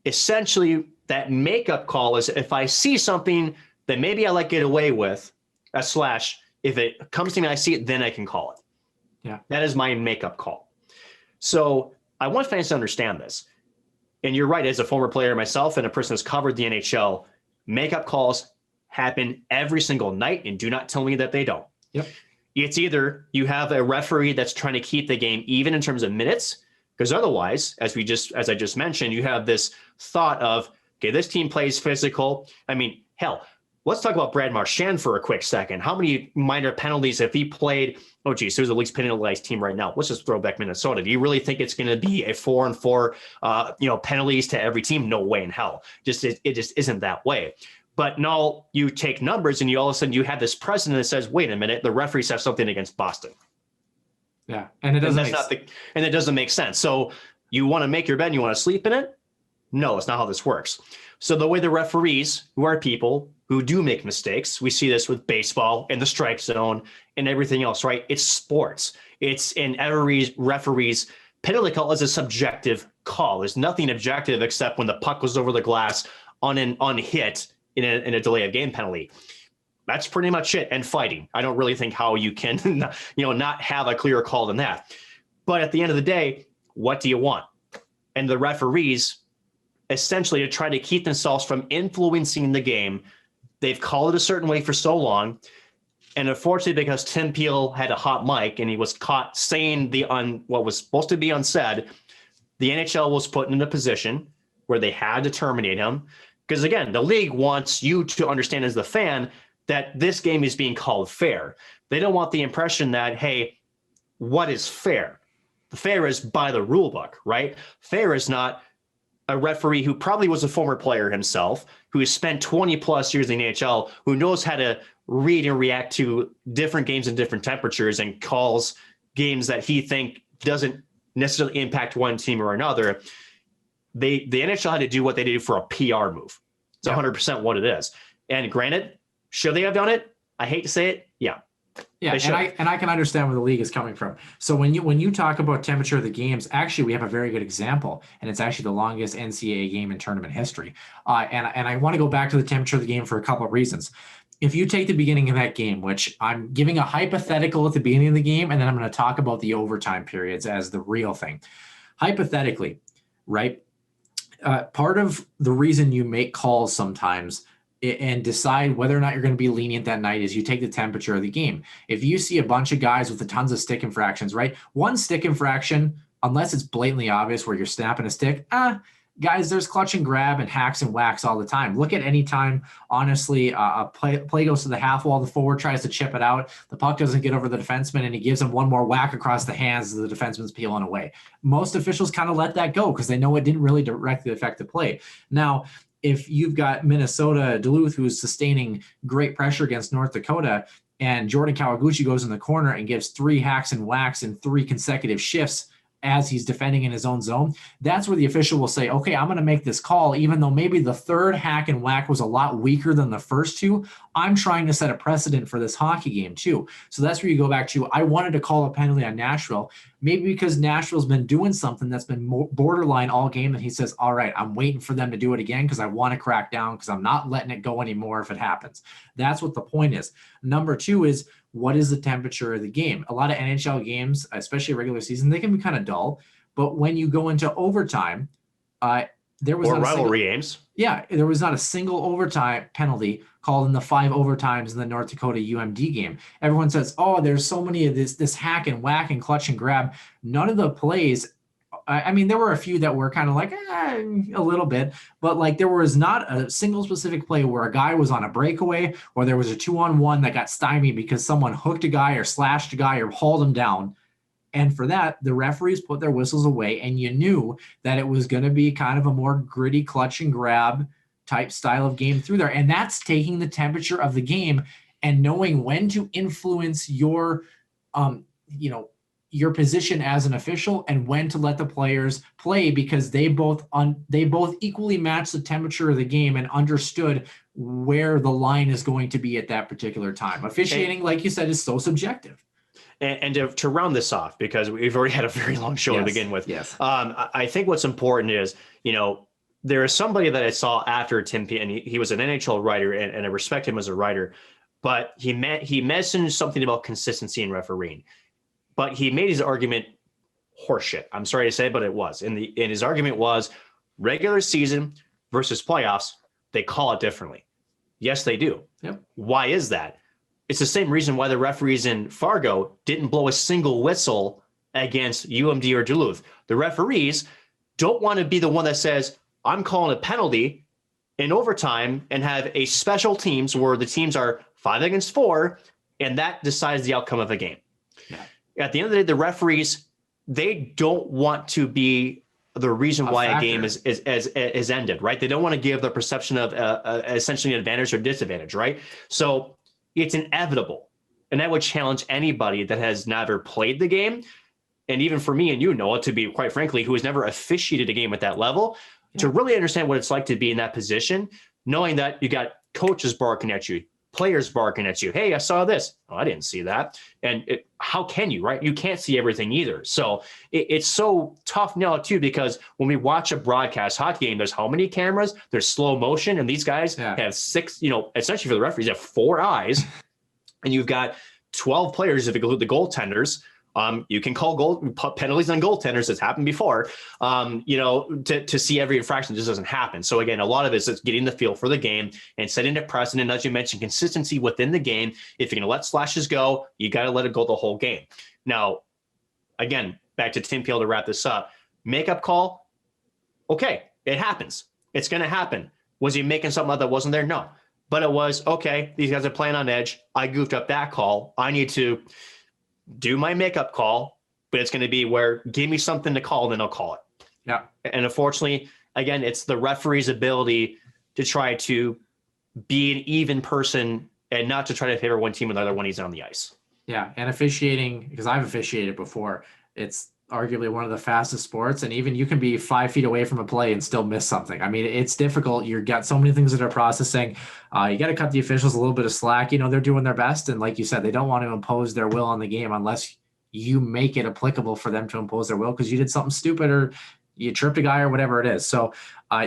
Essentially, that makeup call is if I see something that maybe I like get away with, / if it comes to me and I see it, then I can call it. Yeah. That is my makeup call. So I want fans to understand this. And you're right, as a former player myself and a person who's covered the NHL, makeup calls happen every single night, and do not tell me that they don't. Yep. It's either you have a referee that's trying to keep the game even in terms of minutes, because otherwise, as I just mentioned, you have this thought of, okay, this team plays physical. I mean, hell, let's talk about Brad Marchand for a quick second. How many minor penalties if he played? Oh, geez, there's the least penalized team right now. Let's just throw back Minnesota. Do you really think it's going to be a 4-on-4, penalties to every team? No way in hell. It just isn't that way. But now you take numbers and you all of a sudden you have this precedent that says, wait a minute, the referees have something against Boston. Yeah, and it doesn't. And it doesn't make sense. So you want to make your bed and you want to sleep in it? No, it's not how this works. So the way the referees, who are people who do make mistakes, we see this with baseball and the strike zone and everything else, right? It's sports. It's in every referee's penalty call is a subjective call. There's nothing objective except when the puck goes over the glass unhit in a delay of game penalty. That's pretty much it. And fighting. I don't really think how you can, not have a clearer call than that. But at the end of the day, what do you want? And the referees, essentially, to try to keep themselves from influencing the game, they've called it a certain way for so long. And unfortunately, because Tim Peel had a hot mic and he was caught saying what was supposed to be unsaid, the NHL was put in a position where they had to terminate him. Because again, the league wants you to understand as the fan, that this game is being called fair. They don't want the impression that, hey, what is fair? The fair is by the rule book, right? Fair is not a referee who probably was a former player himself, who has spent 20 plus years in the NHL, who knows how to read and react to different games in different temperatures and calls games that he think doesn't necessarily impact one team or another. The NHL had to do what they did for a PR move. It's 100% what it is. And granted, should they have done it? I hate to say it. Yeah. Yeah, and I can understand where the league is coming from. So when you talk about temperature of the games, actually we have a very good example, and it's actually the longest NCAA game in tournament history. And I want to go back to the temperature of the game for a couple of reasons. If you take the beginning of that game, which I'm giving a hypothetical at the beginning of the game, and then I'm going to talk about the overtime periods as the real thing. Hypothetically, right? Part of the reason you make calls sometimes and decide whether or not you're going to be lenient that night is you take the temperature of the game. If you see a bunch of guys with tons of stick infractions, right? One stick infraction, unless it's blatantly obvious where you're snapping a stick, guys, there's clutch and grab and hacks and whacks all the time. Look at any time, honestly, a play goes to the half wall, the forward tries to chip it out, the puck doesn't get over the defenseman, and he gives him one more whack across the hands as the defenseman's peeling away. Most officials kind of let that go because they know it didn't really directly affect the play. Now, if you've got Minnesota, Duluth, who's sustaining great pressure against North Dakota, and Jordan Kawaguchi goes in the corner and gives 3 hacks and whacks in 3 consecutive shifts as he's defending in his own zone, that's where the official will say, okay, I'm going to make this call, even though maybe the third hack and whack was a lot weaker than the first 2. I'm trying to set a precedent for this hockey game too. So that's where you go back to, I wanted to call a penalty on Nashville, maybe because Nashville's been doing something that's been borderline all game, and he says, all right, I'm waiting for them to do it again because I want to crack down because I'm not letting it go anymore if it happens. That's what the point is. Number 2 is, what is the temperature of the game? A lot of NHL games, especially regular season, they can be kind of dull. But when you go into overtime, there was rivalry games. Yeah, there was not a single overtime penalty called in the 5 overtimes in the North Dakota UMD game. Everyone says, oh, there's so many of this hack and whack and clutch and grab. None of the plays, I mean, there were a few that were kind of like a little bit, but like there was not a single specific play where a guy was on a breakaway or there was a 2-on-1 that got stymied because someone hooked a guy or slashed a guy or hauled him down. And for that, the referees put their whistles away, and you knew that it was going to be kind of a more gritty clutch and grab type style of game through there. And that's taking the temperature of the game and knowing when to influence your, your position as an official and when to let the players play, because they both equally matched the temperature of the game and understood where the line is going to be at that particular time. Officiating, like you said, is so subjective. And to round this off, because we've already had a very long show to begin with. Yes. I think what's important is, there is somebody that I saw after Tim P, and he was an NHL writer, and I respect him as a writer, but he mentioned something about consistency in refereeing. But he made his argument horseshit. I'm sorry to say, but it was. And his argument was regular season versus playoffs, they call it differently. Yes, they do. Yep. Why is that? It's the same reason why the referees in Fargo didn't blow a single whistle against UMD or Duluth. The referees don't want to be the one that says, I'm calling a penalty in overtime and have a special teams where the teams are 5 against 4, and that decides the outcome of a game. Yeah. At the end of the day, the referees, they don't want to be the reason why a game is ended, right? They don't want to give the perception of essentially an advantage or disadvantage, right? So it's inevitable. And I would challenge anybody that has never played the game, and even for me and you, Noah, to be quite frankly, who has never officiated a game at that level, to really understand what it's like to be in that position, knowing that you got coaches barking at you, players barking at you. Hey, I saw this. Oh, I didn't see that. And how can you, right? You can't see everything either. So it's so tough now too, because when we watch a broadcast hockey game, there's how many cameras? There's slow motion, and these guys have 6, essentially for the referees, have 4 eyes, and you've got 12 players if you include the goaltenders. You can call penalties on goaltenders. It's happened before, to see every infraction. Just doesn't happen. So again, a lot of it is getting the feel for the game and setting a precedent. As you mentioned, consistency within the game. If you're going to let slashes go, you got to let it go the whole game. Now, again, back to Tim Peel to wrap this up. Makeup call. Okay, it happens. It's going to happen. Was he making something up that wasn't there? No. but it was, okay, these guys are playing on edge. I goofed up that call. I need to do my makeup call, but it's going to be where give me something to call, then I'll call it. Yeah. And unfortunately, again, it's the referee's ability to try to be an even person and not to try to favor one team or the other when he's on the ice. Yeah. And officiating, because I've officiated before, it's arguably one of the fastest sports. And even you can be 5 feet away from a play and still miss something. I mean, it's difficult. You've got so many things that are processing. You got to cut the officials a little bit of slack. You know, they're doing their best. And like you said, they don't want to impose their will on the game unless you make it applicable for them to impose their will because you did something stupid or you tripped a guy or whatever it is. So,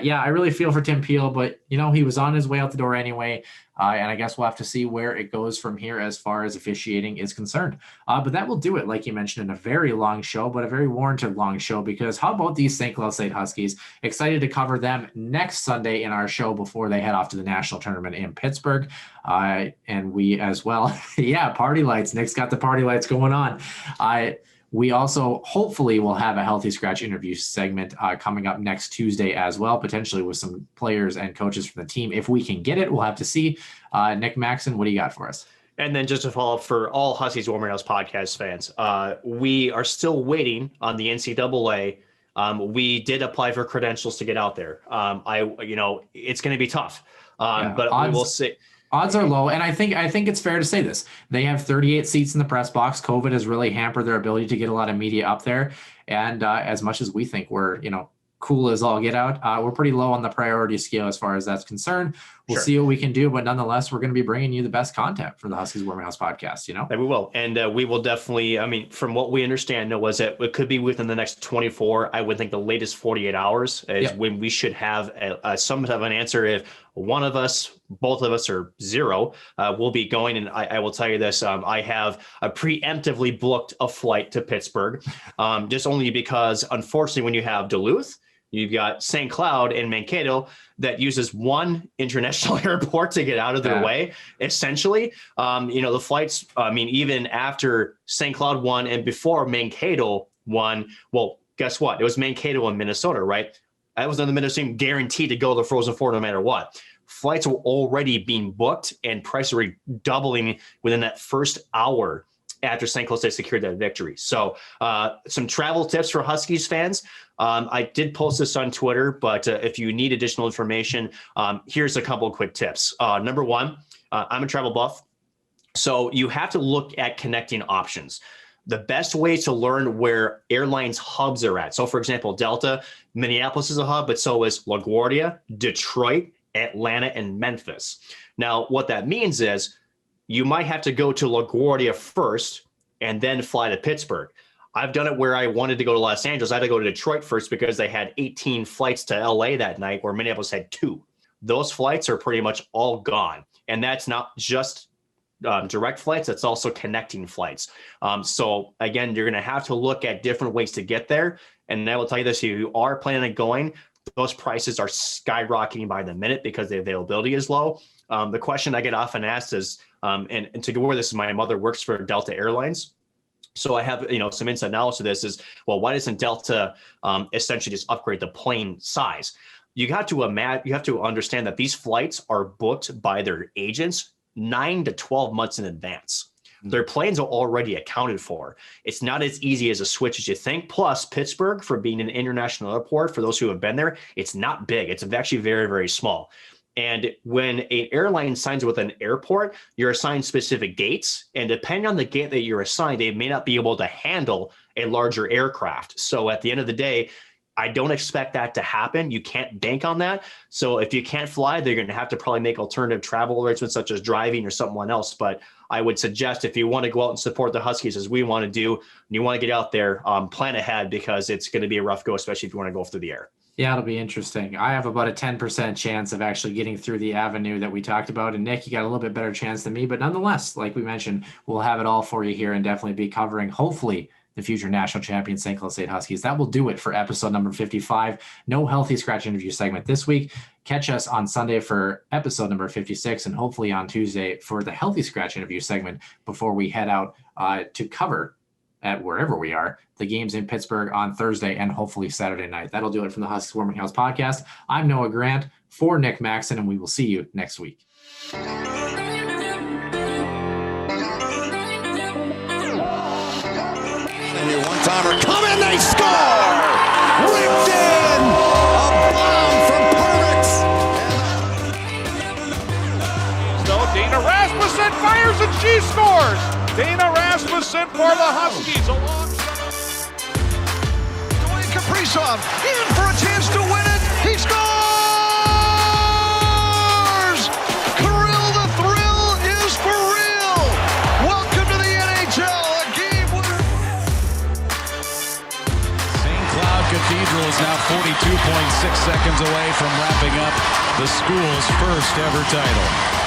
yeah, I really feel for Tim Peel, but, you know, he was on his way out the door anyway. And I guess we'll have to see where it goes from here as far as officiating is concerned. But that will do it, like you mentioned, in a very long show, but a very warranted long show, because how about these St. Cloud State Huskies? Excited to cover them next Sunday in our show before they head off to the national tournament in Pittsburgh. And we as well. Yeah, party lights. Nick's got the party lights going on. We also hopefully will have a Healthy Scratch interview segment coming up next Tuesday as well, potentially with some players and coaches from the team. If we can get it, we'll have to see. Nick Maxon, what do you got for us? And then just to follow up for all Huskies Warming House podcast fans, we are still waiting on the NCAA. We did apply for credentials to get out there. It's going to be tough, but we will see. Odds are low, and I think it's fair to say this. They have 38 seats in the press box. COVID has really hampered their ability to get a lot of media up there. And as much as we think we're, cool as all get out, we're pretty low on the priority scale as far as that's concerned. We'll see what we can do, but nonetheless, we're going to be bringing you the best content for the Huskies Warming House podcast, And we will. And we will definitely, from what we understand, was that it could be within the next 24, I would think the latest 48 hours is when we should have some type of an answer. If one of us, both of us, or zero, will be going. And I will tell you this, I have preemptively booked a flight to Pittsburgh, just only because, unfortunately, when you have Duluth, you've got St. Cloud and Mankato that uses one international airport to get out of their way, essentially. The flights, even after St. Cloud won and before Mankato won, well, guess what? It was Mankato and Minnesota, right? I was on the Minnesota team guaranteed to go to the Frozen Four no matter what. Flights were already being booked and prices were doubling within that first hour after St. Cloud State secured that victory. So some travel tips for Huskies fans. I did post this on Twitter, but if you need additional information, here's a couple of quick tips. Number one, I'm a travel buff. So you have to look at connecting options. The best way to learn where airlines hubs are at. So for example, Delta, Minneapolis is a hub, but so is LaGuardia, Detroit, Atlanta, and Memphis. Now, what that means is you might have to go to LaGuardia first and then fly to Pittsburgh. I've done it where I wanted to go to Los Angeles. I had to go to Detroit first because they had 18 flights to LA that night, where Minneapolis had 2. Those flights are pretty much all gone. And that's not just direct flights, it's also connecting flights. So again, you're going to have to look at different ways to get there. And I will tell you this, if you are planning on going, those prices are skyrocketing by the minute because the availability is low. The question I get often asked is, and to go where this is, my mother works for Delta Airlines. So I have, some inside knowledge to this is, well, why doesn't Delta essentially just upgrade the plane size? You have to understand that these flights are booked by their agents 9 to 12 months in advance. Their planes are already accounted for. It's not as easy as a switch as you think. Plus, Pittsburgh, for being an international airport, for those who have been there, it's not big. It's actually very, very small. And when an airline signs with an airport, you're assigned specific gates. And depending on the gate that you're assigned, they may not be able to handle a larger aircraft. So at the end of the day, I don't expect that to happen. You can't bank on that. So if you can't fly, they're going to have to probably make alternative travel arrangements, such as driving or someone else. But I would suggest, if you want to go out and support the Huskies as we want to do, and you want to get out there, plan ahead, because it's going to be a rough go, especially if you want to go through the air. Yeah, it'll be interesting. I have about a 10% chance of actually getting through the avenue that we talked about. And Nick, you got a little bit better chance than me. But nonetheless, like we mentioned, we'll have it all for you here and definitely be covering, hopefully, the future national champion St. Cloud State Huskies. That will do it for episode number 55. No Healthy Scratch interview segment this week. Catch us on Sunday for episode number 56, and hopefully on Tuesday for the Healthy Scratch interview segment before we head out to cover, at wherever we are, the games in Pittsburgh on Thursday and hopefully Saturday night. That'll do it from the Huskies Warming House podcast. I'm Noah Grant for Nick Maxon, and we will see you next week. One-timer coming, they score! Ripped in! A bomb from Permix! So Dana Rasmussen fires and she scores! Dana Rasmussen for the Huskies alongside Kaprizov in for a chance to win it. He scores! Kirill the Thrill is for real. Welcome to the NHL. A game winner. St. Cloud Cathedral is now 42.6 seconds away from wrapping up the school's first ever title.